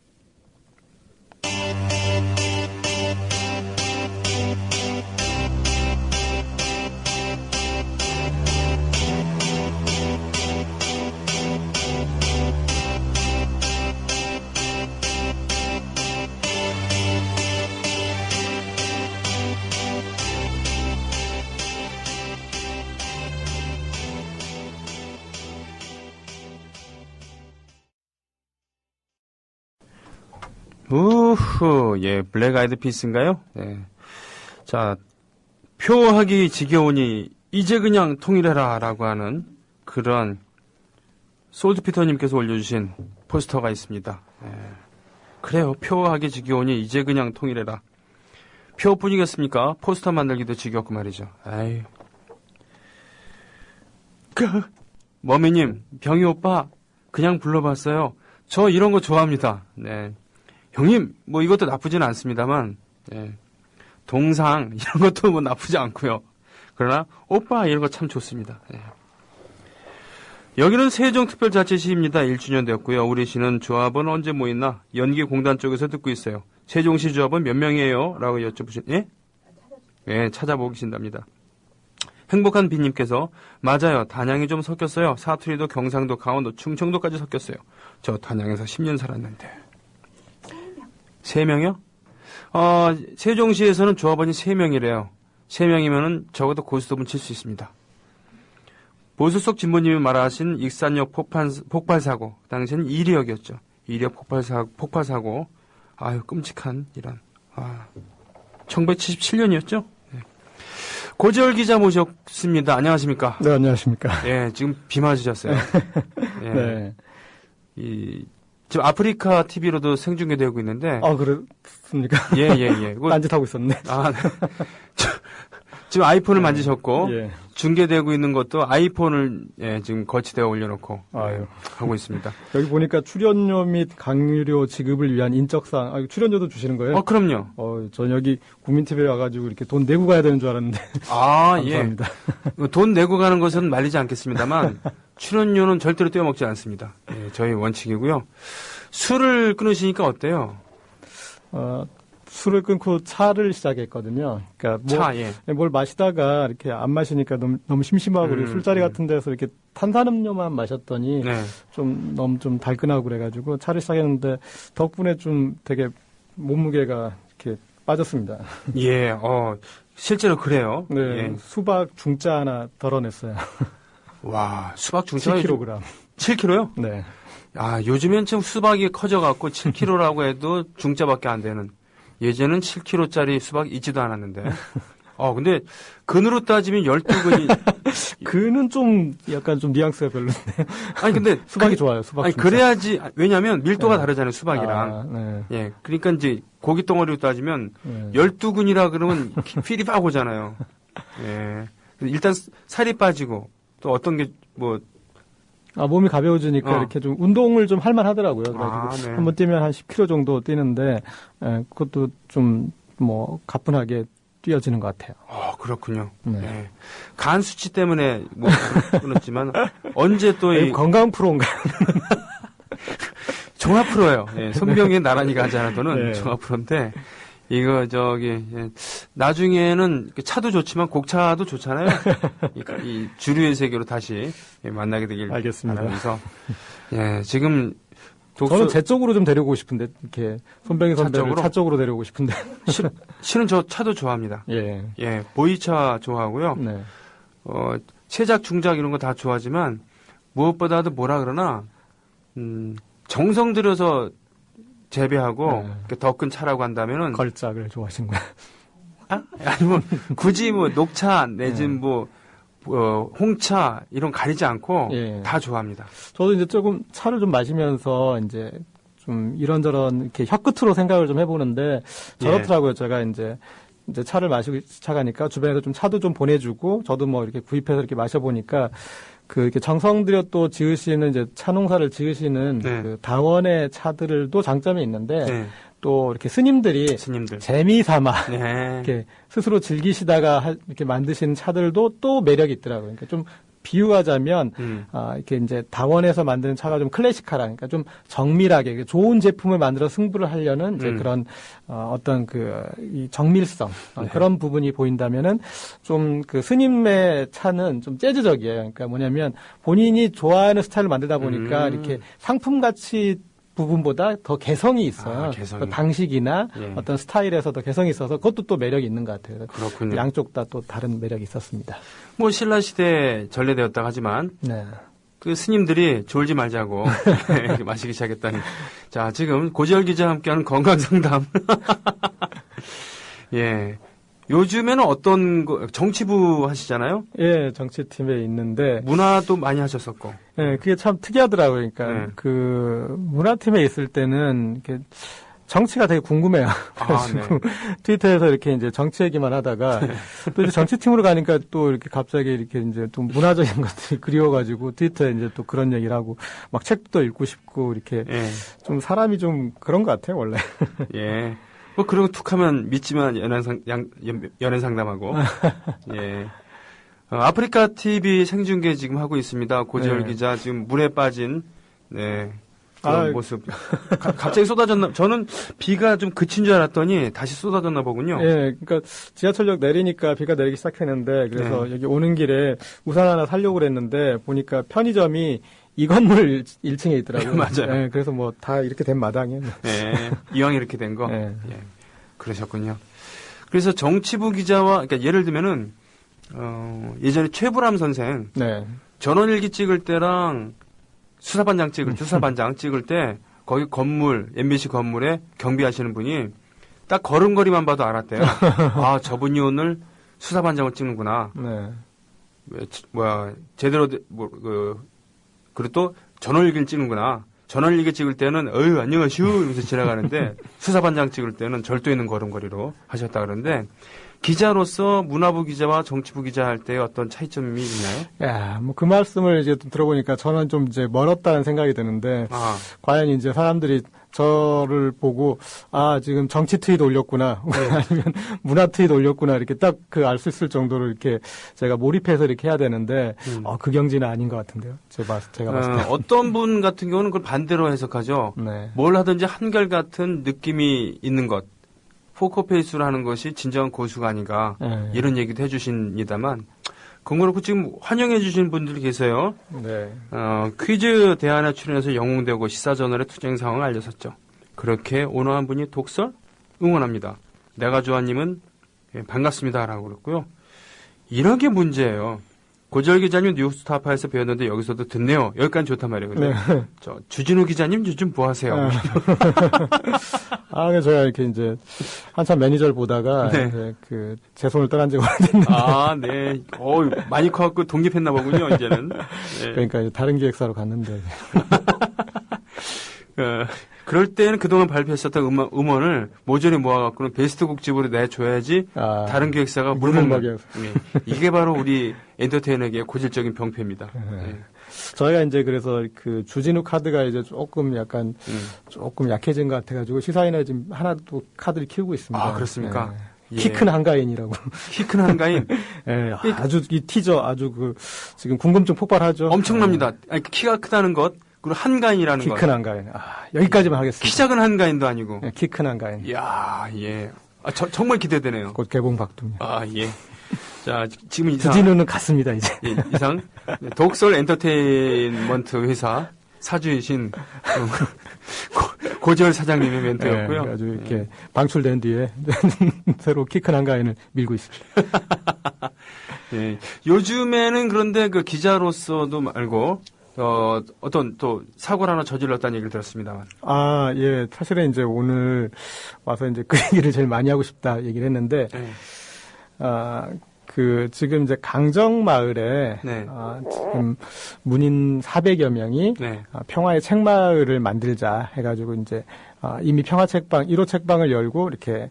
우후, 예, 블랙 아이드 피스인가요? 예. 자, 표하기 지겨우니 이제 그냥 통일해라라고 하는 그런 솔트피터님께서 올려주신 포스터가 있습니다. 예. 그래요, 표하기 지겨우니 이제 그냥 통일해라. 표뿐이겠습니까? 포스터 만들기도 지겹고 말이죠. 아이. 머미님, 병희 오빠 그냥 불러봤어요. 저 이런 거 좋아합니다. 네. 형님, 뭐 이것도 나쁘진 않습니다만, 예. 동상 이런 것도 뭐 나쁘지 않고요. 그러나 오빠 이런 거 참 좋습니다. 예. 여기는 세종특별자치시입니다. 1주년 되었고요. 우리 시는 조합은 언제 모였나? 연기공단 쪽에서 듣고 있어요. 세종시 조합은 몇 명이에요? 라고 여쭤보신, 예? 예, 찾아보고 계신답니다. 행복한 비님께서 맞아요. 단양이 좀 섞였어요. 사투리도 경상도, 강원도, 충청도까지 섞였어요. 저 단양에서 10년 살았는데. 3명이요? 세종시에서는 조합원이 3명이래요. 3명이면은 적어도 고스톱은 칠 수 있습니다. 보수 속 진보님이 말하신 익산역 폭발사고, 그 당시에는 이리역이었죠. 이리역 폭발사고, 아유, 끔찍한 이런. 1977년이었죠? 네. 고재열 기자 모셨습니다. 안녕하십니까? 네, 안녕하십니까? 예, 지금 비 맞으셨어요. 예. 네. 지금 아프리카 TV로도 생중계되고 있는데. 그렇습니까? 예. 딴짓하고 있었네. 지금 아이폰을 만지셨고, 예. 중계되고 있는 것도 아이폰을 지금 거치대어 올려놓고 아유. 하고 있습니다. 여기 보니까 출연료 및 강의료 지급을 위한 인적사항, 출연료도 주시는 거예요? 그럼요. 전 여기 국민TV에 와가지고 이렇게 돈 내고 가야 되는 줄 알았는데. 감사합니다. 예. 돈 내고 가는 것은 말리지 않겠습니다만, 출연료는 절대로 떼어먹지 않습니다. 예, 저희 원칙이고요. 술을 끊으시니까 어때요? 술을 끊고 차를 시작했거든요. 그러니까 뭘 마시다가 이렇게 안 마시니까 너무 심심하고 그리고 술자리 같은 데서 이렇게 탄산음료만 마셨더니 너무 좀 달큰하고 그래가지고 차를 시작했는데 덕분에 좀 되게 몸무게가 이렇게 빠졌습니다. 예, 실제로 그래요. 네, 예. 수박 중짜 하나 덜어냈어요. 와, 수박 중짜 7kg. 7kg요? 네. 요즘엔 좀 수박이 커져갖고 7kg라고 해도 중짜밖에 안 되는. 예전엔 7kg짜리 수박 있지도 않았는데. 근데 근으로 따지면 12근이. 근은 좀 약간 좀 뉘앙스가 별론데. 아니 근데 수박이 좋아요. 수박. 그래야지. 왜냐하면 밀도가 다르잖아요. 수박이랑. 네. 예. 그러니까 이제 고기 덩어리로 따지면 12근이라 그러면 필이 빡 오잖아요. 예. 일단 살이 빠지고 또 어떤 게 뭐. 몸이 가벼워지니까 이렇게 좀 운동을 좀 할 만하더라고요. 그래가지고 네. 한번 뛰면 한 10km 정도 뛰는데, 그것도 좀 가뿐하게 뛰어지는 것 같아요. 그렇군요. 네. 예. 간 수치 때문에 뭐 끊었지만 언제 또 건강 프로인가요? 종합 프로예요. 예. 손병희 나란히 가지 않아도는 네. 종합 프로인데 이거 나중에는 차도 좋지만 곡차도 좋잖아요. 이 주류의 세계로 다시 만나게 되길 알겠습니다. 바라면서 지금 저는 제 쪽으로 좀 데려오고 싶은데 이렇게 손병희 선배를 차 쪽으로 데려오고 싶은데 실은 저 차도 좋아합니다. 예. 보이차 좋아하고요. 네. 최작 중작 이런 거 다 좋아하지만 무엇보다도 뭐라 그러나 정성 들여서 재배하고 더 큰 차라고 한다면은 걸작을 좋아하신 거예요? 아니면 굳이 녹차 내진 홍차 이런 가리지 않고 다 좋아합니다. 저도 이제 조금 차를 좀 마시면서 이제 좀 이런저런 이렇게 혀끝으로 생각을 좀 해보는데 저렇더라고요. 제가 이제 차를 마시고 시작하니까 주변에서 좀 차도 좀 보내주고 저도 이렇게 구입해서 이렇게 마셔보니까 이렇게 정성 들여 또 지으시는 이제 차 농사를 지으시는 그 다원의 차들도 장점이 있는데 또 이렇게 스님들 재미삼아 이렇게 스스로 즐기시다가 이렇게 만드신 차들도 또 매력이 있더라고요. 그러니까 좀 비유하자면 이렇게 이제 다원에서 만드는 차가 좀 클래식하라, 그러니까 좀 정밀하게 좋은 제품을 만들어 승부를 하려는 이제 그런 어떤 이 정밀성 그런 부분이 보인다면은 좀 그 스님의 차는 좀 재즈적이에요. 그러니까 뭐냐면 본인이 좋아하는 스타일을 만들다 보니까 이렇게 상품 가치 부분보다 더 개성이 있어요. 개성이. 방식이나 어떤 스타일에서 더 개성이 있어서 그것도 또 매력이 있는 것 같아요. 그렇군요. 양쪽 다 또 다른 매력이 있었습니다. 신라 시대에 전래되었다 하지만 그 스님들이 졸지 말자고 이렇게 마시기 시작했다니. 자, 지금 고지열 기자와 함께하는 건강상담. 예. 요즘에는 어떤 정치부 하시잖아요? 예, 정치팀에 있는데 문화도 많이 하셨었고. 예, 그게 참 특이하더라고요. 그러니까 네. 그 문화팀에 있을 때는 이렇게 정치가 되게 궁금해요. 그래가지고 트위터에서 이렇게 이제 정치 얘기만 하다가 또 이제 정치팀으로 가니까 또 이렇게 갑자기 이렇게 이제 좀 문화적인 것들이 그리워가지고 트위터에 이제 또 그런 얘기를 하고 막 책도 읽고 싶고 이렇게 예. 좀 사람이 좀 그런 것 같아요, 원래. 예. 뭐 그런 거 툭하면 믿지만 연애 상담하고. 예. 아프리카 TV 생중계 지금 하고 있습니다. 고지열 네. 기자 지금 물에 빠진 네. 그런 아, 모습. 갑자기 쏟아졌나? 저는 비가 좀 그친 줄 알았더니 다시 쏟아졌나 보군요. 예, 그러니까 지하철역 내리니까 비가 내리기 시작했는데 그래서 네. 여기 오는 길에 우산 하나 사려고 그랬는데 보니까 편의점이 이 건물 1층에 있더라고요. 맞아요. 예, 그래서 뭐 다 이렇게 된 마당에. 예. 이왕 이렇게 된 거. 예. 예. 그러셨군요. 그래서 정치부 기자와, 그러니까 예를 들면은, 예전에 최불암 선생, 네. 전원일기 찍을 때랑 수사반장 찍을 때, 거기 건물, MBC 건물에 경비하시는 분이 딱 걸음걸이만 봐도 알았대요. 아, 저분이 오늘 수사반장을 찍는구나. 네. 제대로, 그리고 또 전원일기를 찍는구나. 전원일기 찍을 때는 안녕하슈 이러면서 지나가는데 수사반장 찍을 때는 절도 있는 걸음걸이로 하셨다 그러는데 기자로서 문화부 기자와 정치부 기자 할 때 어떤 차이점이 있나요? 야, 뭐 그 말씀을 이제 좀 들어보니까 저는 좀 이제 멀었다는 생각이 드는데 아, 과연 이제 사람들이 저를 보고 아 지금 정치 트윗 올렸구나 아니면 문화 트윗 올렸구나 이렇게 딱 그 알 수 있을 정도로 이렇게 제가 몰입해서 이렇게 해야 되는데 그 경지는 아닌 것 같은데요. 제가 봤을 때. 어떤 분 같은 경우는 그걸 반대로 해석하죠. 네. 뭘 하든지 한결같은 느낌이 있는 것. 포커페이스로 하는 것이 진정한 고수가 아닌가. 네. 이런 얘기도 해주십니다만 그건 그렇고 지금 환영해 주신 분들이 계세요. 네. 퀴즈 대안에 출연해서 영웅되고 시사저널의 투쟁 상황을 알렸었죠. 그렇게 온화한 분이 독설 응원합니다. 내가 좋아님은 반갑습니다라고 그랬고요. 이런 게 문제예요. 고지열 기자님 뉴스타파에서 배웠는데 여기서도 듣네요. 여기까지 좋단 말이에요. 근데 네. 저 주진우 기자님 요즘 뭐 하세요? 그래서 제가 이렇게 이제 한참 매니저를 보다가 네. 이제 제 손을 떠난 지가 오래됐는데 아, 네. 많이 커갖고 독립했나 보군요, 이제는. 네. 그러니까 이제 다른 기획사로 갔는데 그럴 때는 그동안 발표했었던 음원을 모조리 모아갖고는 베스트 곡집으로 내줘야지 다른 기획사가 물을 먹여서. 이게 바로 우리 엔터테이너계의 고질적인 병폐입니다. 네. 저희가 이제 그래서 그 주진우 카드가 이제 조금 약해진 것 같아가지고 시사인에 지금 하나도 카드를 키우고 있습니다. 아, 그렇습니까? 네. 키 큰 한가인이라고. 키 큰 한가인. 네, 아주 이 티저 아주 지금 궁금증 폭발하죠. 엄청납니다. 아니, 키가 크다는 것 그리고 한가인이라는 것. 키 큰 한가인. 여기까지만 하겠습니다. 키 작은 한가인도 아니고. 네, 키 큰 한가인. 이야, 예. 정말 기대되네요. 곧 개봉 박두입니다. 아, 예. 자, 지금 이상. 주진우는 갔습니다, 이제. 예, 이상. 독설 엔터테인먼트 회사 사주이신 고지열 사장님의 멘트였고요. 네, 아주 이렇게 방출된 뒤에 새로 키 큰 한가인을 밀고 있습니다. 예. 요즘에는 그런데 그 기자로서도 말고 어떤 또 사고를 하나 저질렀다는 얘기를 들었습니다만. 아, 예. 사실은 이제 오늘 와서 이제 그 얘기를 제일 많이 하고 싶다 얘기를 했는데, 네. 지금 이제 강정마을에, 네. 지금 문인 400여 명이 네. 평화의 책마을을 만들자 해가지고 이제, 이미 평화책방, 1호 책방을 열고 이렇게,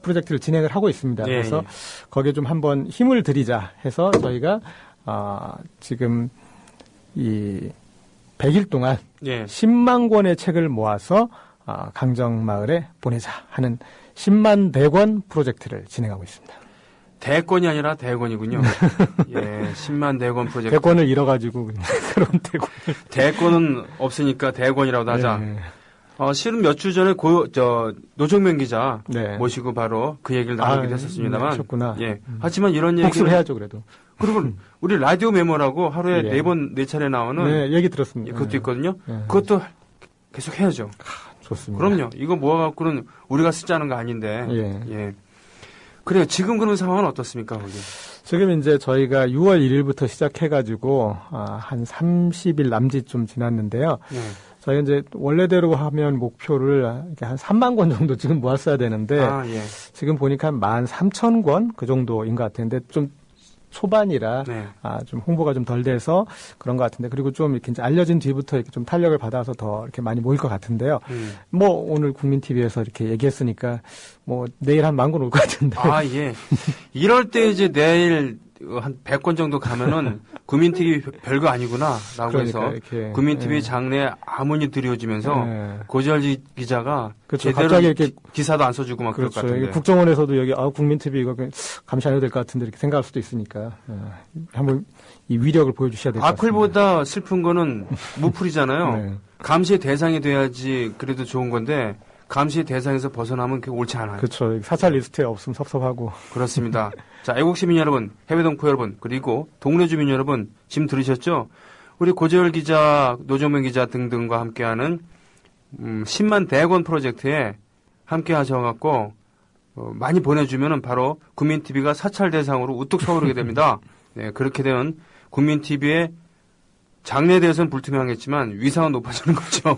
프로젝트를 진행을 하고 있습니다. 예, 그래서 예. 거기에 좀 한번 힘을 들이자 해서 저희가, 지금 이 100일 동안 예. 10만 권의 책을 모아서 강정마을에 보내자 하는 10만 대권 프로젝트를 진행하고 있습니다. 대권이 아니라 대권이군요. 예, 10만 대권 프로젝트. 대권을 잃어가지고 새로운 대권. 대권은 없으니까 대권이라도 하자. 네. 실은 몇 주 전에 노정면 기자 네. 모시고 바로 그 얘기를 나누기도 했었습니다만. 하셨구나. 예. 하지만 이런 얘기를 복수를 해야죠, 그래도. 그리고 우리 라디오 메모라고 하루에 예. 4번, 4차례 나오는 네, 얘기 들었습니다. 그것도 네. 있거든요. 네. 그것도 계속 해야죠. 좋습니다. 그럼요. 이거 모아갖고는 우리가 쓰자는 거 아닌데. 예. 예. 그래요. 지금 그런 상황은 어떻습니까, 거기? 지금 이제 저희가 6월 1일부터 시작해가지고 한 30일 남짓 좀 지났는데요. 네. 저희가 이제 원래대로 하면 목표를 이렇게 한 3만 권 정도 지금 모았어야 되는데 예. 지금 보니까 한 13,000권 그 정도인 것 같은데 좀 초반이라 네. 좀 홍보가 좀 덜 돼서 그런 것 같은데 그리고 좀 이렇게 이제 알려진 뒤부터 이렇게 좀 탄력을 받아서 더 이렇게 많이 모일 것 같은데요. 뭐 오늘 국민 TV에서 이렇게 얘기했으니까 뭐 내일 한 10,000권 올 것 같은데. 예. 이럴 때 이제 내일 한 100권 정도 가면은 국민 TV 별거 아니구나라고 그러니까 해서 이렇게, 국민 TV 장내에 암문이 드리워지면서 고재열 기자가 그렇죠. 제대로 갑자기 이렇게 기사도 안 써주고 막 그럴 것 그렇죠. 같은데. 국정원에서도 여기 국민 TV 이거 감시 안 해도 될 것 같은데 이렇게 생각할 수도 있으니까 한번 이 위력을 보여주셔야 될 것 같습니다. 악플보다 슬픈 거는 무풀이잖아요. 네. 감시의 대상이 돼야지 그래도 좋은 건데 감시의 대상에서 벗어나면 그게 옳지 않아요. 그렇죠. 사찰 리스트에 없으면 섭섭하고. 그렇습니다. 자, 애국 시민 여러분, 해외 동포 여러분, 그리고 동네 주민 여러분, 지금 들으셨죠? 우리 고재열 기자, 노정면 기자 등등과 함께하는 10만 대권 프로젝트에 함께 하셔갖고 많이 보내주면은 바로 국민 TV가 사찰 대상으로 우뚝 서오르게 됩니다. 네, 그렇게 되면 국민 TV의 장래에 대해서는 불투명하겠지만 위상은 높아지는 거죠.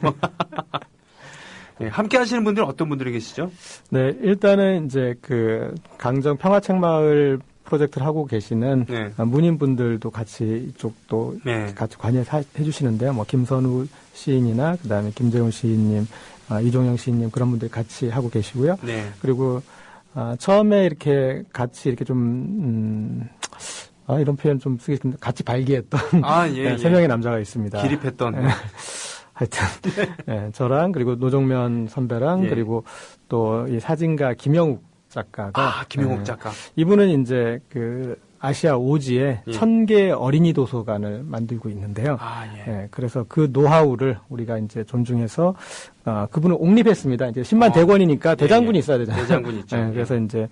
네, 함께 하시는 분들은 어떤 분들이 계시죠? 네, 일단은 이제 그 강정 평화책마을 프로젝트를 하고 계시는 네. 문인분들도 같이 이쪽도 네. 같이 관여해 주시는데요. 뭐 김선우 시인이나 그다음에 김재훈 시인님, 이종영 시인님 그런 분들이 같이 하고 계시고요. 네. 그리고 처음에 이렇게 같이 이렇게 좀 이런 표현 좀 쓰겠습니다. 같이 발기했던 예, 세 명의 남자가 있습니다. 기립했던. 네. 하여튼 네, 저랑 그리고 노정면 선배랑 예. 그리고 또 이 사진가 김영욱 작가가 김영욱 작가. 이분은 이제 그 아시아 오지에 예. 1000개 어린이 도서관을 만들고 있는데요. 예. 네, 그래서 그 노하우를 우리가 이제 존중해서 그분은 옹립했습니다. 이제 10만 대권이니까 대장군이 있어야 되잖아요. 대장군이 있죠. 네, 그래서 이제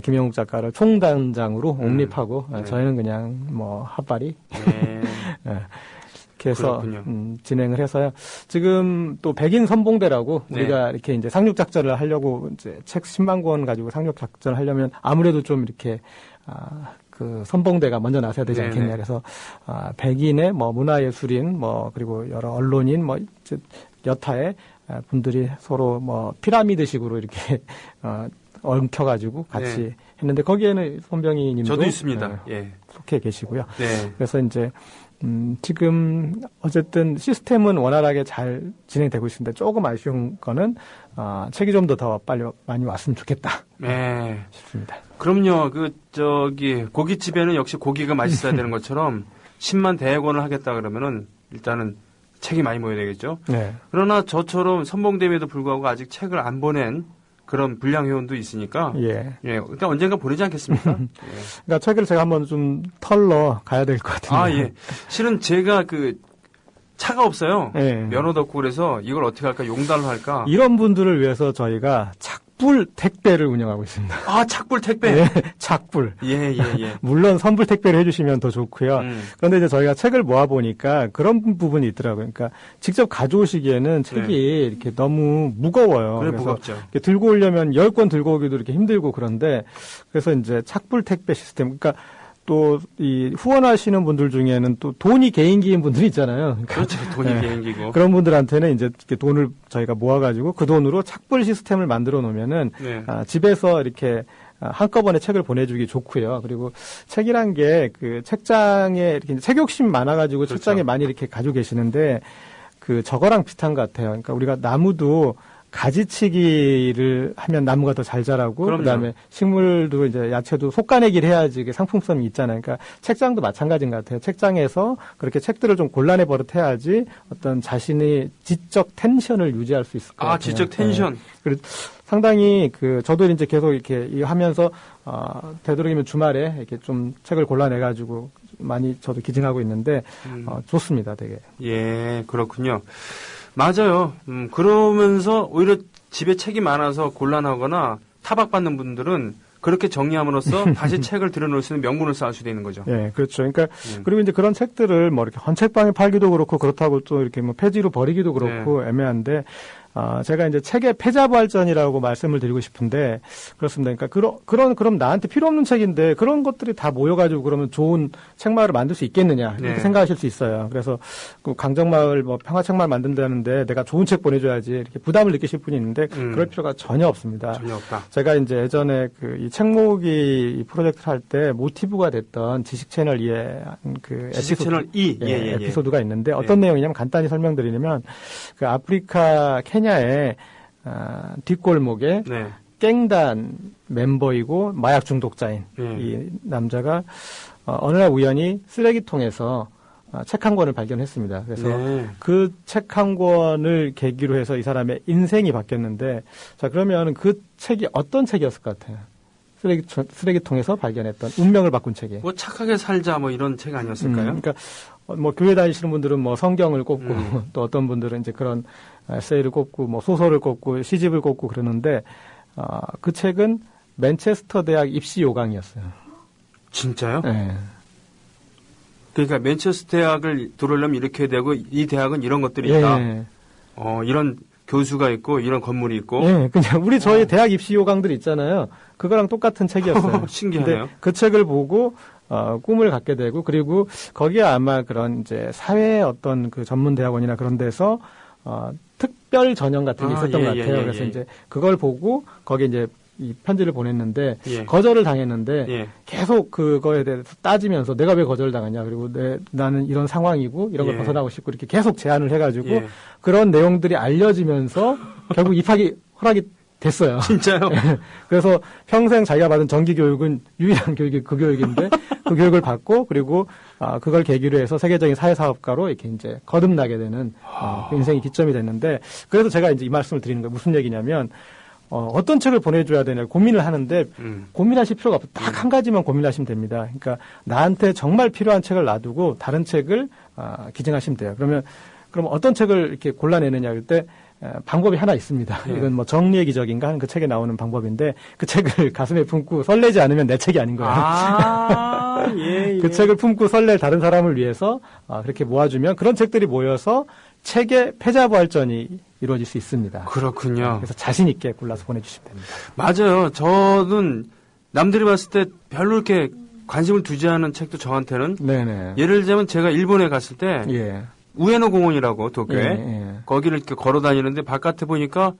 김영욱 작가를 총단장으로 옹립하고 네. 저희는 그냥 뭐 핫바리 네. 네. 이렇게 해서 그렇군요. 진행을 해서요. 지금 또 백인 선봉대라고 네. 우리가 이렇게 이제 상륙 작전을 하려고 이제 책 10만 권 가지고 상륙 작전을 하려면 아무래도 좀 이렇게 그 선봉대가 먼저 나서야 되지 네네. 않겠냐. 그래서 백인의 뭐 문화예술인 뭐 그리고 여러 언론인 뭐 이제 여타의 분들이 서로 뭐 피라미드식으로 이렇게 엉켜가지고 같이 네. 했는데 거기에는 손병희님도 저도 있습니다. 예. 속해 계시고요. 네. 그래서 이제 지금 어쨌든 시스템은 원활하게 잘 진행되고 있습니다. 조금 아쉬운 거는 책이 좀 더 빨리 많이 왔으면 좋겠다. 네. 싶습니다. 그럼요. 고깃집에는 역시 고기가 맛있어야 되는 것처럼 10만 대권을 하겠다 그러면은 일단은 책이 많이 모여야 되겠죠. 네. 그러나 저처럼 선봉대회에도 불구하고 아직 책을 안 보낸 그런 불량 회원도 있으니까 예. 그러니까 언젠가 보내지 않겠습니까? 예. 그러니까 책을 제가 한번 좀 털러 가야 될 것 같은데. 예. 실은 제가 차가 없어요. 예. 면허도 없고 그래서 이걸 어떻게 할까? 용달로 할까? 이런 분들을 위해서 저희가 착불 택배를 운영하고 있습니다. 착불 택배. 네, 착불. 예. 물론 선불 택배를 해주시면 더 좋고요. 그런데 이제 저희가 책을 모아 보니까 그런 부분이 있더라고요. 그러니까 직접 가져오시기에는 책이 이렇게 너무 무거워요. 그래, 그래서 무겁죠. 이렇게 들고 오려면 10권 들고 오기도 이렇게 힘들고 그런데 그래서 이제 착불 택배 시스템. 그러니까 또 이 후원하시는 분들 중에는 또 돈이 개인기인 분들이 있잖아요. 그러니까 그렇죠. 돈이 개인기고. 그런 분들한테는 이제 이렇게 돈을 저희가 모아가지고 그 돈으로 착불 시스템을 만들어 놓으면은 네. 집에서 이렇게 한꺼번에 책을 보내주기 좋고요. 그리고 책이란 게 그 책장에 이렇게 책 욕심 많아가지고 그렇죠. 책장에 많이 이렇게 가지고 계시는데 저거랑 비슷한 것 같아요. 그러니까 우리가 나무도 가지치기를 하면 나무가 더 잘 자라고, 그럼요. 그다음에 식물도 이제 야채도 속가내기를 해야지 이게 상품성이 있잖아요. 그러니까 책장도 마찬가지인 것 같아요. 책장에서 그렇게 책들을 좀 곤란해 버릇해야지 어떤 자신의 지적 텐션을 유지할 수 있을 것 같아요. 지적 텐션. 네. 그리고 상당히 저도 이제 계속 이렇게 하면서 되도록이면 주말에 이렇게 좀 책을 골라내가지고 많이 저도 기증하고 있는데 좋습니다, 되게. 예, 그렇군요. 맞아요. 그러면서 오히려 집에 책이 많아서 곤란하거나 타박받는 분들은 그렇게 정리함으로써 다시 책을 들여놓을 수 있는 명분을 쌓을 수도 있는 거죠. 예, 그렇죠. 그러니까 그리고 이제 그런 책들을 뭐 이렇게 헌책방에 팔기도 그렇고 그렇다고 또 이렇게 뭐 폐지로 버리기도 그렇고 애매한데 제가 이제 책의 패자부활전이라고 말씀을 드리고 싶은데, 그렇습니다. 그러니까, 그럼 나한테 필요 없는 책인데, 그런 것들이 다 모여가지고 그러면 좋은 책마을을 만들 수 있겠느냐, 이렇게 네. 생각하실 수 있어요. 그래서, 그 강정마을, 평화책마을 만든다는데 내가 좋은 책 보내줘야지, 이렇게 부담을 느끼실 분이 있는데, 그럴 필요가 전혀 없습니다. 전혀 없다. 제가 이제 예전에 이 책모으기 이 프로젝트를 할 때 모티브가 됐던 지식 채널 2의 지식 채널 2. 에피소드가 있는데 어떤 내용이냐면 간단히 설명드리면 그 아프리카 케냐의 뒷골목에 네. 깽단 멤버이고 마약 중독자인 이 남자가 어느 날 우연히 쓰레기통에서 책 한 권을 발견했습니다. 그래서 네. 그 책 한 권을 계기로 해서 이 사람의 인생이 바뀌었는데, 자, 그러면 그 책이 어떤 책이었을 것 같아요? 쓰레기통에서 발견했던 운명을 바꾼 책이. 뭐 착하게 살자 뭐 이런 책 아니었을까요? 그러니까 교회 다니시는 분들은 성경을 꼽고 또 어떤 분들은 이제 그런 에세이를 꼽고 소설을 꼽고 시집을 꼽고 그러는데 그 책은 맨체스터 대학 입시 요강이었어요. 진짜요? 네. 그러니까 맨체스터 대학을 들어오려면 이렇게 되고 이 대학은 이런 것들이 있다. 예. 이런 교수가 있고 이런 건물이 있고. 예, 그냥 저희 대학 입시 요강들 있잖아요. 그거랑 똑같은 책이었어요. 신기하네요. 근데 그 책을 보고 꿈을 갖게 되고, 그리고 거기에 아마 그런 이제 사회 어떤 그 전문 대학원이나 그런 데서 특별 전형 같은 게 있었던 것 같아요. 그래서 이제 그걸 보고 거기에 이제 이 편지를 보냈는데 거절을 당했는데 계속 그거에 대해서 따지면서 내가 왜 거절을 당했냐, 그리고 나는 이런 상황이고 이런 걸 벗어나고 싶고 이렇게 계속 제안을 해가지고 그런 내용들이 알려지면서 결국 입학이 허락이 됐어요. 진짜요? 그래서 평생 자기가 받은 정기 교육은 유일한 교육이 그 교육인데 그 교육을 받고, 그리고 그걸 계기로 해서 세계적인 사회사업가로 이렇게 이제 거듭나게 되는 그 인생의 기점이 됐는데, 그래서 제가 이제 이 말씀을 드리는 거예요. 무슨 얘기냐면 어떤 책을 보내줘야 되냐 고민을 하는데 고민하실 필요가 없어요. 딱 한 가지만 고민하시면 됩니다. 그러니까 나한테 정말 필요한 책을 놔두고 다른 책을 기증하시면 돼요. 그럼 어떤 책을 이렇게 골라내느냐 할 때 방법이 하나 있습니다. 이건 정리의 기적인가 하는 그 책에 나오는 방법인데, 그 책을 가슴에 품고 설레지 않으면 내 책이 아닌 거예요. 그 책을 품고 설렐 다른 사람을 위해서 그렇게 모아주면 그런 책들이 모여서 책의 패자부활전이 이루어질 수 있습니다. 그렇군요. 그래서 자신 있게 골라서 보내주시면 됩니다. 맞아요. 저는 남들이 봤을 때 별로 이렇게 관심을 두지 않은 책도 저한테는 네네. 예를 들자면 제가 일본에 갔을 때 우에노 공원이라고 도쿄에 거기를 이렇게 걸어 다니는데 바깥에 보니까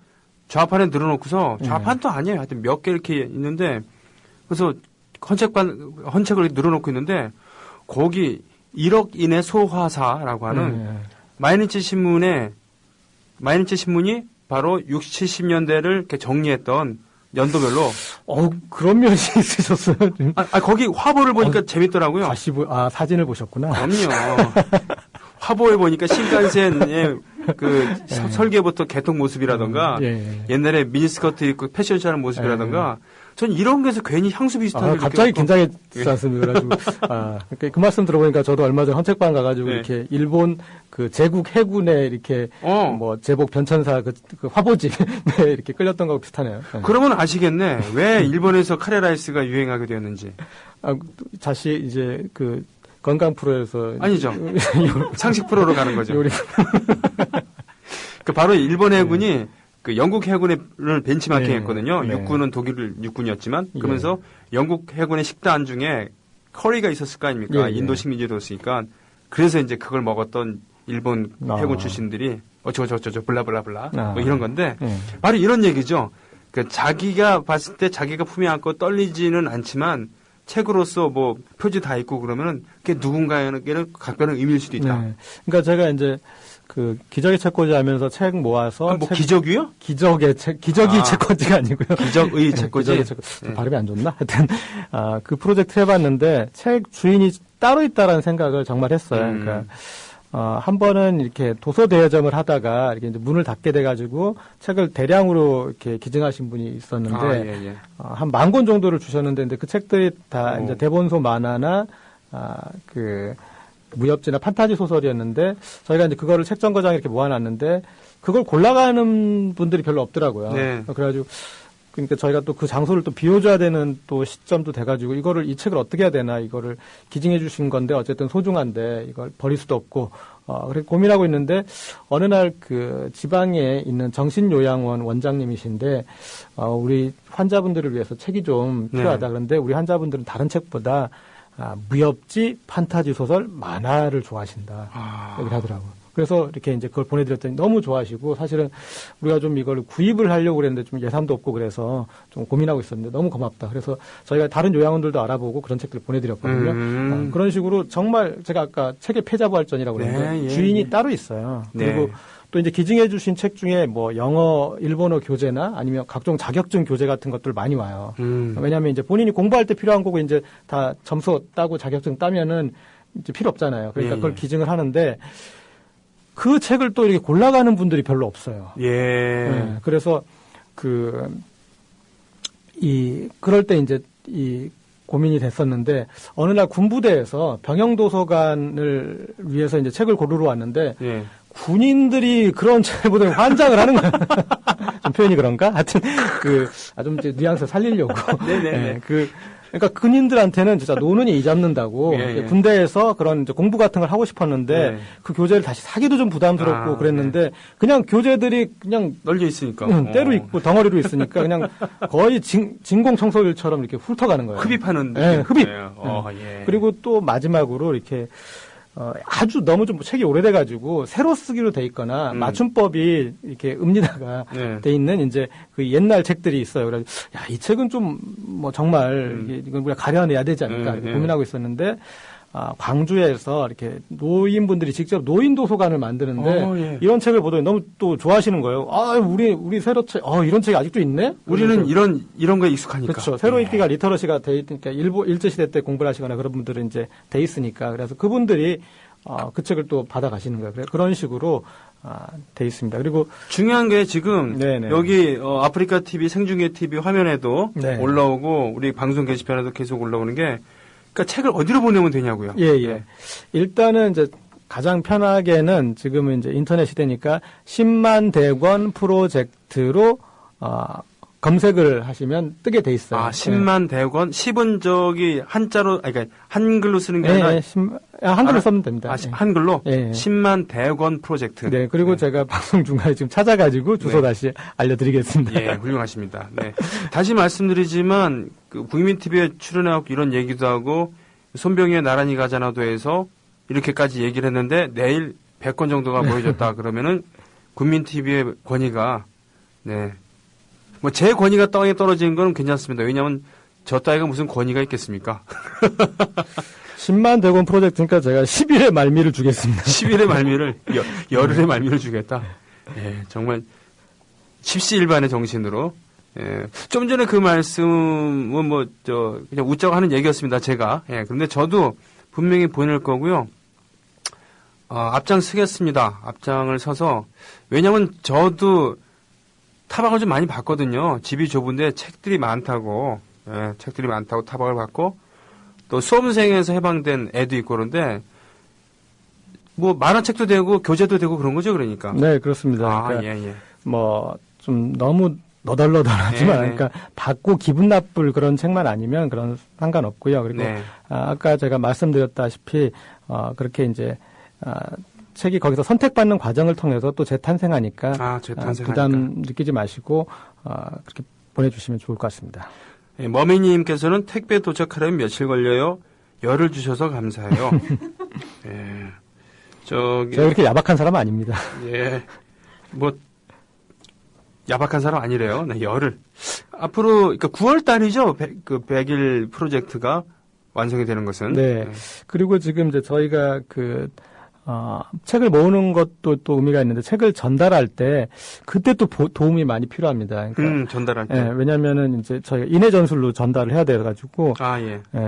좌판에 늘어놓고서 좌판도 아니에요. 하여튼 몇 개 이렇게 있는데, 그래서 헌책을 늘어놓고 있는데 거기 1억 인의 소화사라고 하는 마이니치 신문이 바로 60, 70년대를 이렇게 정리했던 연도별로. 그런 면이 있으셨어요? 거기 화보를 보니까 재밌더라고요. 사진을 보셨구나. 그럼요. 화보에 보니까 신칸센의 설계부터 개통 모습이라던가, 옛날에 미니스커트 입고 패션쇼하는 모습이라던가, 전 이런 거에서 괜히 향수 비슷한. 갑자기 긴장했지 않습니까? 그래가지고, 그 말씀 들어보니까 저도 얼마 전에 헌책방 가가지고 이렇게 일본 그 제국 해군의 이렇게 제복 변천사 그 화보집 이렇게 끌렸던 거하고 비슷하네요. 그러면 아시겠네. 왜 일본에서 카레라이스가 유행하게 되었는지. 다시 이제 건강 프로에서. 아니죠. 상식 프로로 가는 거죠. 바로 일본 해군이 영국 해군을 벤치마킹 했거든요. 육군은 독일 육군이었지만, 그러면서 영국 해군의 식단 중에 커리가 있었을 거 아닙니까? 인도 식민지도 있으니까. 그래서 이제 그걸 먹었던 일본 해군 출신들이 블라블라블라 뭐 이런 건데, 바로 이런 얘기죠. 자기가 봤을 때 자기가 품에 안고 떨리지는 않지만 책으로서 표지 다 있고 그러면은 그게 누군가에게는 각별한 의미일 수도 있다. 그러니까 제가 이제 기적의 책꽂이 하면서 책 모아서. 기적이요? 기적이 책꽂이가 아니고요. 기적의 책꽂이. 발음이 안 좋나? 하여튼, 그 프로젝트 해봤는데 책 주인이 따로 있다라는 생각을 정말 했어요. 그러니까, 한 번은 이렇게 도서 대여점을 하다가 이렇게 이제 문을 닫게 돼가지고 책을 대량으로 이렇게 기증하신 분이 있었는데, 한 10,000권 정도를 주셨는데, 근데 그 책들이 다 이제 대본소 만화나, 무협지나 판타지 소설이었는데, 저희가 이제 그거를 책 정거장에 이렇게 모아놨는데, 그걸 골라가는 분들이 별로 없더라고요. 그래가지고, 그러니까 저희가 또 그 장소를 또 비워줘야 되는 또 시점도 돼가지고 이 책을 어떻게 해야 되나 이거를 기증해 주신 건데 어쨌든 소중한데 이걸 버릴 수도 없고 그렇게 고민하고 있는데 어느 날 그 지방에 있는 정신요양원 원장님이신데 우리 환자분들을 위해서 책이 좀 필요하다. 그런데 우리 환자분들은 다른 책보다 무협지, 판타지 소설, 만화를 좋아하신다. 얘기를 하더라고요. 그래서 이렇게 이제 그걸 보내드렸더니 너무 좋아하시고 사실은 우리가 좀 이걸 구입을 하려고 그랬는데 좀 예산도 없고 그래서 좀 고민하고 있었는데 너무 고맙다. 그래서 저희가 다른 요양원들도 알아보고 그런 책들을 보내드렸거든요. 그런 식으로 정말 제가 아까 책의 패자부활전이라고 그랬는데 주인이 따로 있어요. 그리고 또 이제 기증해 주신 책 중에 뭐 영어, 일본어 교재나 아니면 각종 자격증 교재 같은 것들 많이 와요. 왜냐하면 이제 본인이 공부할 때 필요한 거고 이제 다 점수 따고 자격증 따면은 이제 필요 없잖아요. 그러니까 그걸 기증을 하는데 그 책을 또 이렇게 골라가는 분들이 별로 없어요. 네, 그래서 그럴 때 이제 이 고민이 됐었는데 어느 날 군부대에서 병영도서관을 위해서 이제 책을 고르러 왔는데 군인들이 그런 책을 보더니 환장을 하는 거예요. 좀 표현이 그런가? 하여튼 좀 이제 뉘앙스 살리려고. 네, 그러니까 군인들한테는 진짜 노는이 이 잡는다고 군대에서 그런 이제 공부 같은 걸 하고 싶었는데 그 교재를 다시 사기도 좀 부담스럽고 그랬는데 그냥 교재들이 그냥 널려 있으니까 때로 있고 덩어리로 있으니까 그냥 거의 진공 청소기처럼 이렇게 훑어가는 거예요. 흡입하는 네, 흡입. 예. 그리고 또 마지막으로 이렇게 아주 너무 좀 책이 오래돼가지고 새로 쓰기로 돼 있거나 맞춤법이 이렇게 읍니다가 돼 있는 이제 그 옛날 책들이 있어요. 그래서 이 책은 좀 뭐 정말 이건 우리가 가려내야 되지 않을까 이렇게 고민하고 있었는데 광주에서 이렇게 노인분들이 직접 노인 도서관을 만드는데 이런 책을 보더니 너무 또 좋아하시는 거예요. 우리 새로 책, 이런 책이 아직도 있네? 우리는 이런 거에 익숙하니까. 그렇죠. 새로 읽기가 리터러시가 돼 있으니까 일제시대 때 공부를 하시거나 그런 분들은 이제 돼 있으니까. 그래서 그분들이 그 책을 또 받아가시는 거예요. 그런 식으로 돼 있습니다. 그리고 중요한 게 지금 여기 아프리카 TV 생중계 TV 화면에도 올라오고 우리 방송 게시판에도 계속 올라오는 게 그러니까 책을 어디로 보내면 되냐고요. 일단은 이제 가장 편하게는 지금은 이제 인터넷 시대니까 10만 대권 프로젝트로 검색을 하시면 뜨게 돼 있어요. 10만 대권 10은 저기 한자로 그러니까 한글로 쓰는 게 아니라 한글로 쓰면 됩니다. 한글로 10만 대권 프로젝트. 네, 그리고 제가 방송 중간에 지금 찾아가지고 주소 다시 알려드리겠습니다. 훌륭하십니다. 다시 말씀드리지만 그 국민 TV에 출연하고 이런 얘기도 하고 손병희의 나란히 가자나도 해서 이렇게까지 얘기를 했는데 내일 100건 정도가 모여졌다 그러면은 국민 TV의 권위가 뭐 제 권위가 땅에 떨어지는 건 괜찮습니다. 왜냐하면 저 따위가 무슨 권위가 있겠습니까? 10만 대권 프로젝트니까 제가 10일의 말미를 주겠습니다. 10일의 말미를 열흘의 말미를 주겠다. 정말 십시일반의 정신으로. 좀 전에 그 말씀은 그냥 웃자고 하는 얘기였습니다. 제가. 그런데 저도 분명히 보낼 거고요. 앞장 서겠습니다. 앞장을 서서 왜냐하면 저도 타박을 좀 많이 받거든요. 집이 좁은데 책들이 많다고 타박을 받고 또 수험생에서 해방된 애도 있고 그런데 뭐 만화책도 되고 교재도 되고 그런 거죠, 그러니까. 네, 그렇습니다. 그러니까 뭐 좀 너무 너덜너덜하지만 그러니까 받고 기분 나쁠 그런 책만 아니면 그런 상관없고요. 그리고 아까 제가 말씀드렸다시피 그렇게 이제 책이 거기서 선택받는 과정을 통해서 또 재탄생하니까 부담 느끼지 마시고 그렇게 보내주시면 좋을 것 같습니다. 머미님께서는 택배 도착하려면 며칠 걸려요? 열을 주셔서 감사해요. 제가 그렇게 야박한 사람 아닙니다. 야박한 사람 아니래요. 열을. 앞으로 그러니까 9월 달이죠. 100일 프로젝트가 완성이 되는 것은. 그리고 지금 이제 저희가 책을 모으는 것도 또 의미가 있는데 책을 전달할 때 그때 또 도움이 많이 필요합니다. 그러니까 전달할 때. 왜냐면은 이제 저희가 인해 전술로 전달을 해야 돼가지고.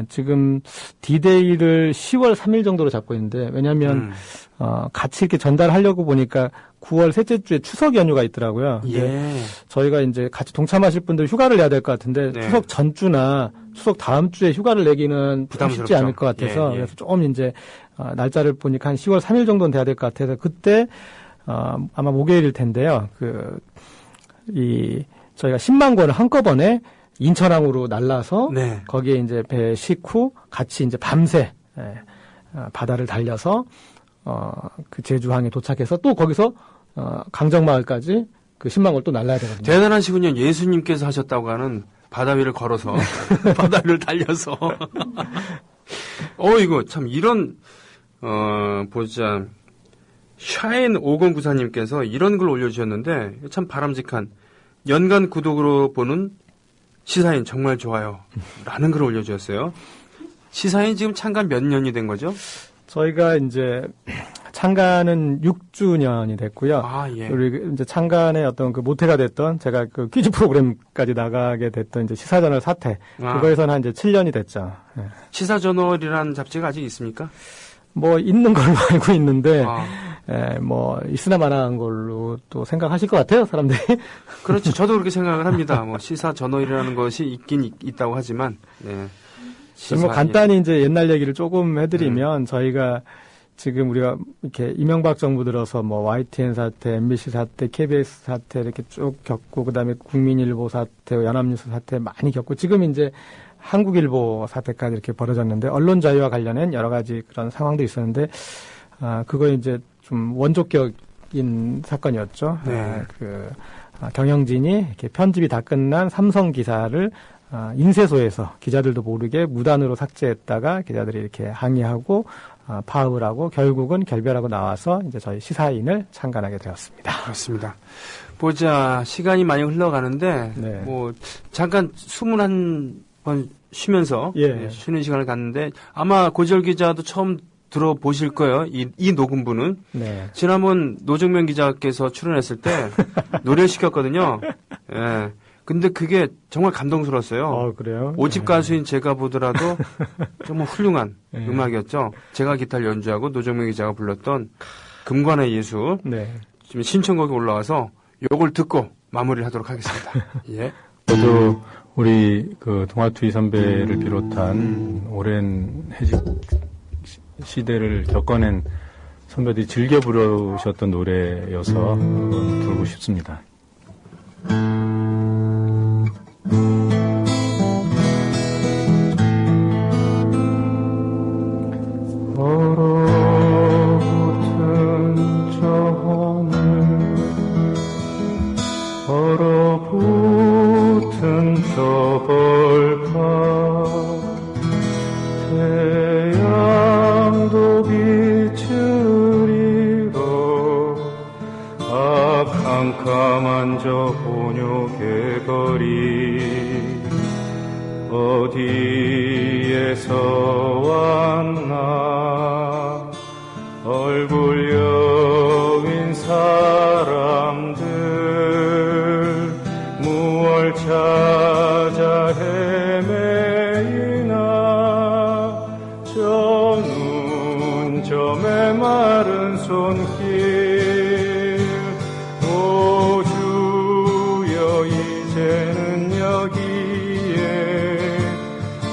지금 D-Day를 10월 3일 정도로 잡고 있는데 왜냐면 같이 이렇게 전달하려고 보니까 9월 셋째 주에 추석 연휴가 있더라고요. 저희가 이제 같이 동참하실 분들 휴가를 내야 될 것 같은데 추석 전주나 추석 다음 주에 휴가를 내기는 쉽지 않을 것 같아서 그래서 좀 이제 날짜를 보니까 한 10월 3일 정도는 돼야 될 것 같아서 그때 아마 목요일일 텐데요. 이 저희가 10만 권을 한꺼번에 인천항으로 날라서 네. 거기에 이제 배 싣고 같이 이제 밤새 바다를 달려서 그 제주항에 도착해서 또 거기서 강정마을까지 그 10만 권을 또 날라야 되거든요. 대단하시군요. 예수님께서 하셨다고 하는 바다 위를 걸어서 바다를 달려서. 이거 참 이런 보자. 샤인 5094님께서 이런 글 올려주셨는데 참 바람직한 연간 구독으로 보는 시사인 정말 좋아요. 라는 글을 올려주셨어요. 시사인 지금 창간 몇 년이 된 거죠? 저희가 이제 창간은 6주년이 됐고요. 아, 예. 그리고 이제 창간의 어떤 그 모태가 됐던 제가 그 퀴즈 프로그램까지 나가게 됐던 이제 시사저널 사태. 그거에서는 한 이제 7년이 됐죠. 예. 시사저널이라는 잡지가 아직 있습니까? 뭐 있는 걸로 알고 있는데 뭐 있으나 마나한 걸로 또 생각하실 것 같아요, 사람들이. 그렇죠. 저도 그렇게 생각을 합니다. 뭐 시사저널이라는 것이 있긴 있다고 하지만. 네. 뭐 간단히 이제 옛날 얘기를 조금 해드리면 저희가 지금 우리가 이렇게 이명박 정부 들어서 뭐 YTN 사태, MBC 사태, KBS 사태 이렇게 쭉 겪고 그다음에 국민일보 사태, 연합뉴스 사태 많이 겪고 지금 이제 한국일보 사태까지 이렇게 벌어졌는데 언론 자유와 관련된 여러 가지 그런 상황도 있었는데 그거 이제 좀 원조격인 사건이었죠. 네. 경영진이 이렇게 편집이 다 끝난 삼성 기사를 인쇄소에서 기자들도 모르게 무단으로 삭제했다가 기자들이 이렇게 항의하고 파업을 하고 결국은 결별하고 나와서 이제 저희 시사인을 창간하게 되었습니다. 그렇습니다. 보자, 시간이 많이 흘러가는데 네. 뭐 잠깐 숨을 한 번 쉬면서 쉬는 시간을 갖는데 아마 고지열 기자도 처음 들어보실 거예요. 이 녹음부는. 네. 지난번 노정면 기자께서 출연했을 때 노래를 시켰거든요. 예. 근데 그게 정말 감동스러웠어요. 그래요? 오집 가수인 제가 보더라도 정말 훌륭한 음악이었죠. 제가 기타를 연주하고 노정면 기자가 불렀던 금관의 예수. 네. 지금 신청곡이 올라와서 요걸 듣고 마무리를 하도록 하겠습니다. 예. 저도 우리 그 동아투이 선배를 비롯한 오랜 해직 시대를 겪어낸 선배들이 즐겨 부르셨던 노래여서 한번 부르고 싶습니다. 얼어붙은 저 하늘 얼어붙은 저 벌판 태양도 빛을 잃어 캄캄한 저 본욕의 거리 어디에서 왔나 얼굴 여윈 사람들 무얼 찾아 헤매이나 저 눈 저 메마른 손길 오 주여 이제는 여기에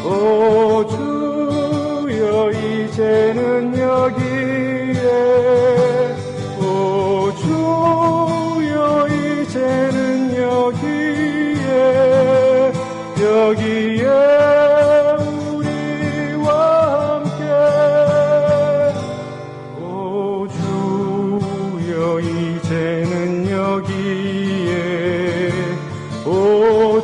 오 주여 이제는 여기에 오 주여 이제는 여기에 여기에 우리와 함께 오 주여 이제는 여기에 오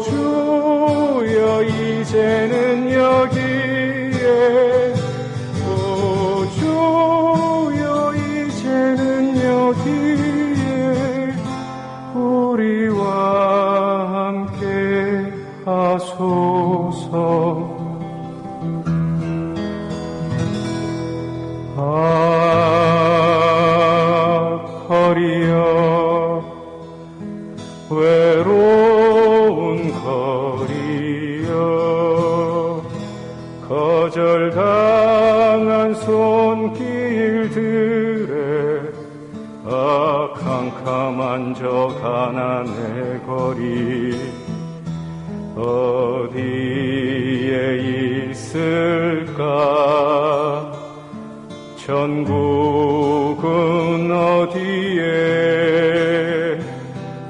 주여 이제는 여기에 오 주여 이제는 여기에 우리와 함께 하소서 거리여 외로운 거리여 거절당한 손길들에 캄캄한 저 가난의 거리 어디에 있을까 전국은 어디에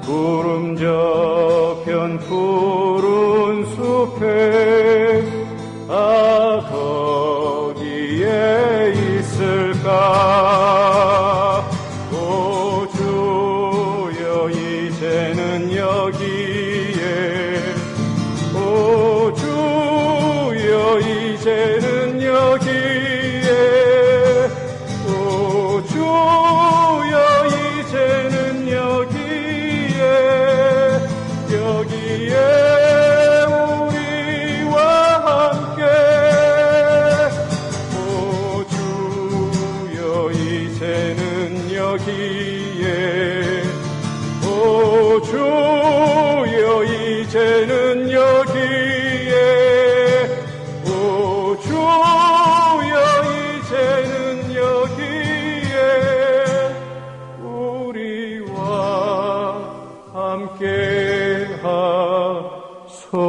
구름 저편 속해 거기에 있을까. 오 주여 이제는 여기에, 오 주여 이제는 여기에, 오 주여 이제는 여기에, 여기에 우리와 함께. 오 주여 이제는 여기에, 오 주여 이제는 여기에, 오 주여 이제는 여기에 우리와 함께 하소서.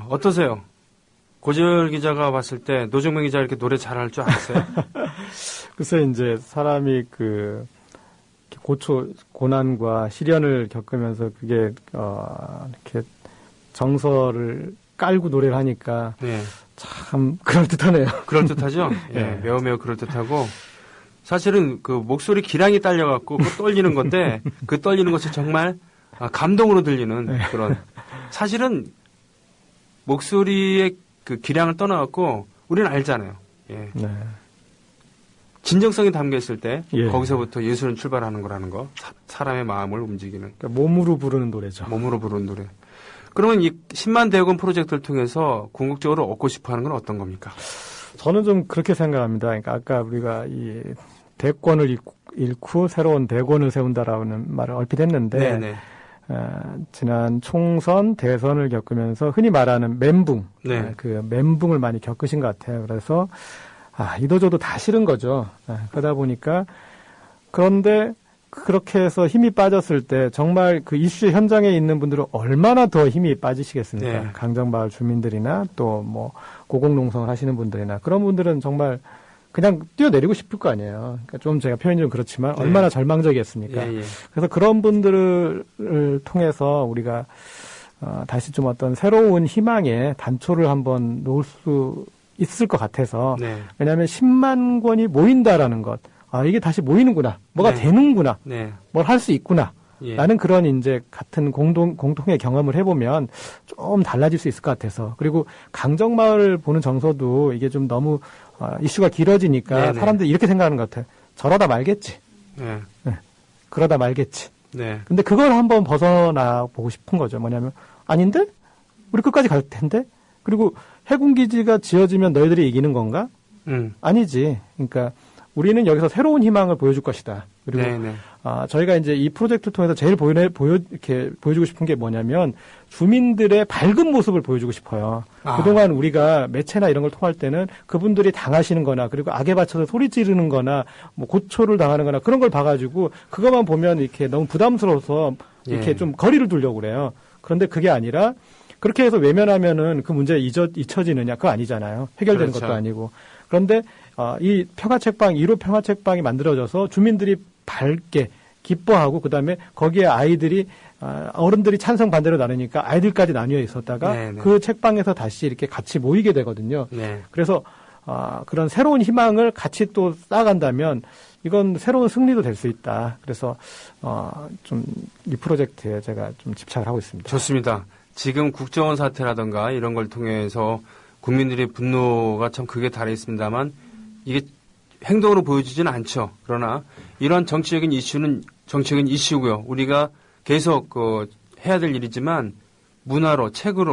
어떠세요? 고지열 기자가 봤을 때 노정명 기자 이렇게 노래 잘할 줄 알았어요? 글쎄 이제 사람이 고난과 시련을 겪으면서 그게 이렇게 정서를 깔고 노래를 하니까 네. 참 그럴듯하네요. 그럴듯하죠? 예, 매우 그럴듯하고 사실은 그 목소리 기량이 딸려갖고 그 떨리는 건데 그 떨리는 것이 정말 감동으로 들리는 그런 사실은 목소리의 그 기량을 떠나갖고 우리는 알잖아요. 예. 네. 진정성이 담겨있을 때 예. 거기서부터 예술은 출발하는 거라는 거. 사람의 마음을 움직이는. 그러니까 몸으로 부르는 노래죠. 몸으로 부르는 노래. 그러면 이 10만 대학원 프로젝트를 통해서 궁극적으로 얻고 싶어하는 건 어떤 겁니까? 저는 좀 그렇게 생각합니다. 그러니까 아까 우리가 이 대권을 잃고 새로운 대권을 세운다라는 말을 얼핏 했는데 네네. 지난 총선, 대선을 겪으면서 흔히 말하는 멘붕, 네. 그 멘붕을 많이 겪으신 것 같아요. 그래서 이도저도 다 싫은 거죠. 그러다 보니까 그런데 그렇게 해서 힘이 빠졌을 때 정말 그 이슈 현장에 있는 분들은 얼마나 더 힘이 빠지시겠습니까? 네. 강정마을 주민들이나 또 뭐 고공농성을 하시는 분들이나 그런 분들은 정말 그냥 뛰어내리고 싶을 거 아니에요. 그러니까 좀 제가 표현이 좀 그렇지만 네. 얼마나 절망적이었습니까? 예, 예. 그래서 그런 분들을 통해서 우리가 다시 좀 어떤 새로운 희망의 단초를 한번 놓을 수 있을 것 같아서 네. 왜냐하면 10만 권이 모인다라는 것, 이게 다시 모이는구나, 뭐가 네. 되는구나, 네. 뭘 할 수 있구나. 예. 라는 그런 이제 같은 공통의 경험을 해보면 좀 달라질 수 있을 것 같아서. 그리고 강정마을 보는 정서도 이게 좀 너무 이슈가 길어지니까 네네. 사람들이 이렇게 생각하는 것 같아요. 저러다 말겠지. 네. 그러다 말겠지. 네. 근데 그걸 한번 벗어나 보고 싶은 거죠. 뭐냐면 아닌데? 우리 끝까지 갈 텐데? 그리고 해군기지가 지어지면 너희들이 이기는 건가? 아니지. 그러니까 우리는 여기서 새로운 희망을 보여줄 것이다. 그리고 네네. 저희가 이제 이 프로젝트를 통해서 제일 이렇게 보여주고 싶은 게 뭐냐면 주민들의 밝은 모습을 보여주고 싶어요. 그동안 우리가 매체나 이런 걸 통할 때는 그분들이 당하시는 거나 그리고 악에 받쳐서 소리 지르는 거나 뭐 고초를 당하는 거나 그런 걸 봐가지고 그것만 보면 이렇게 너무 부담스러워서 이렇게 예. 좀 거리를 두려고 그래요. 그런데 그게 아니라 그렇게 해서 외면하면은 그 문제가 잊혀지느냐? 그거 아니잖아요. 해결되는 그렇죠. 것도 아니고. 그런데 이 평화책방, 1호 평화책방이 만들어져서 주민들이 밝게 기뻐하고 그다음에 거기에 아이들이 어른들이 찬성 반대로 나누니까 아이들까지 나뉘어 있었다가 네네. 그 책방에서 다시 이렇게 같이 모이게 되거든요. 네. 그래서 그런 새로운 희망을 같이 또 쌓아간다면 이건 새로운 승리도 될 수 있다. 그래서 좀 이 프로젝트에 제가 좀 집착을 하고 있습니다. 좋습니다. 지금 국정원 사태라든가 이런 걸 통해서 국민들의 분노가 참 크게 달해 있습니다만 이게 행동으로 보여지지는 않죠. 그러나 이런 정치적인 이슈는 정치적인 이슈고요. 우리가 계속 해야 될 일이지만 문화로 책을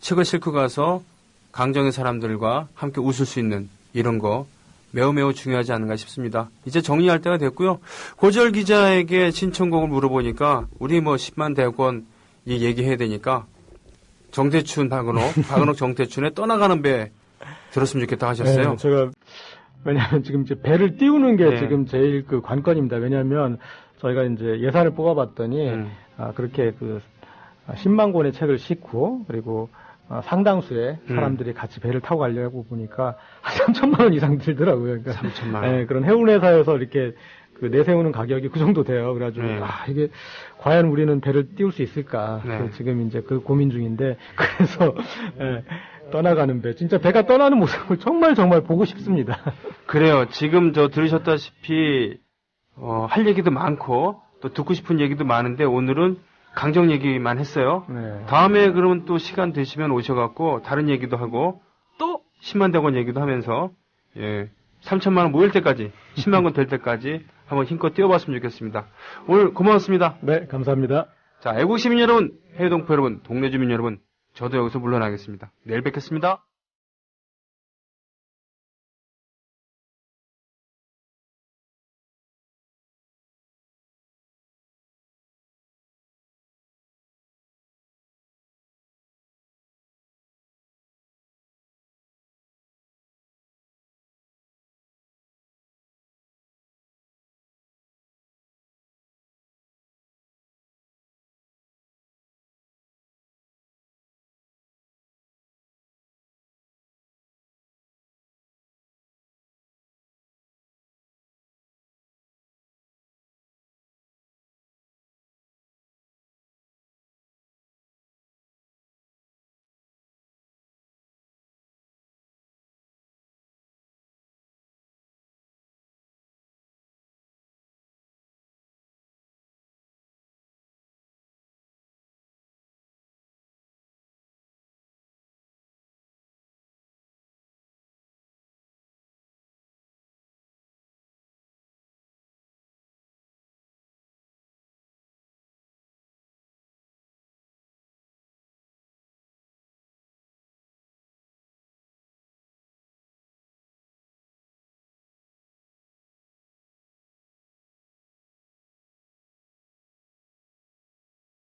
싣고 가서 강정의 사람들과 함께 웃을 수 있는 이런 거 매우 중요하지 않은가 싶습니다. 이제 정리할 때가 됐고요. 고지열 기자에게 신청곡을 물어보니까 우리 10만 대권 얘기해야 되니까 정태춘 박은옥 정태춘의 떠나가는 배 들었으면 좋겠다 하셨어요. 네, 제가 왜냐하면 지금 이제 배를 띄우는 게 네. 지금 제일 그 관건입니다. 왜냐하면 저희가 이제 예산을 뽑아봤더니 그렇게 10만 권의 책을 싣고 그리고 상당수의 사람들이 같이 배를 타고 가려고 보니까 한 3천만 원 이상 들더라고요. 그러니까 3천만 원. 네, 그런 해운회사에서 이렇게 그 내세우는 가격이 그 정도 돼요. 그래가지고 네. 이게 과연 우리는 배를 띄울 수 있을까? 네. 지금 이제 그 고민 중인데 그래서 떠나가는 배, 진짜 배가 떠나는 모습을 정말 보고 싶습니다. 그래요. 지금 들으셨다시피 할 얘기도 많고 또 듣고 싶은 얘기도 많은데 오늘은 강정 얘기만 했어요. 네. 다음에 그러면 또 시간 되시면 오셔갖고 다른 얘기도 하고 또 10만 대권 얘기도 하면서 3천만 원 모일 때까지 10만 원 될 때까지 한번 힘껏 뛰어봤으면 좋겠습니다. 오늘 고맙습니다. 네, 감사합니다. 자, 애국 시민 여러분, 해외동포 여러분, 동네 주민 여러분, 저도 여기서 물러나겠습니다. 내일 뵙겠습니다.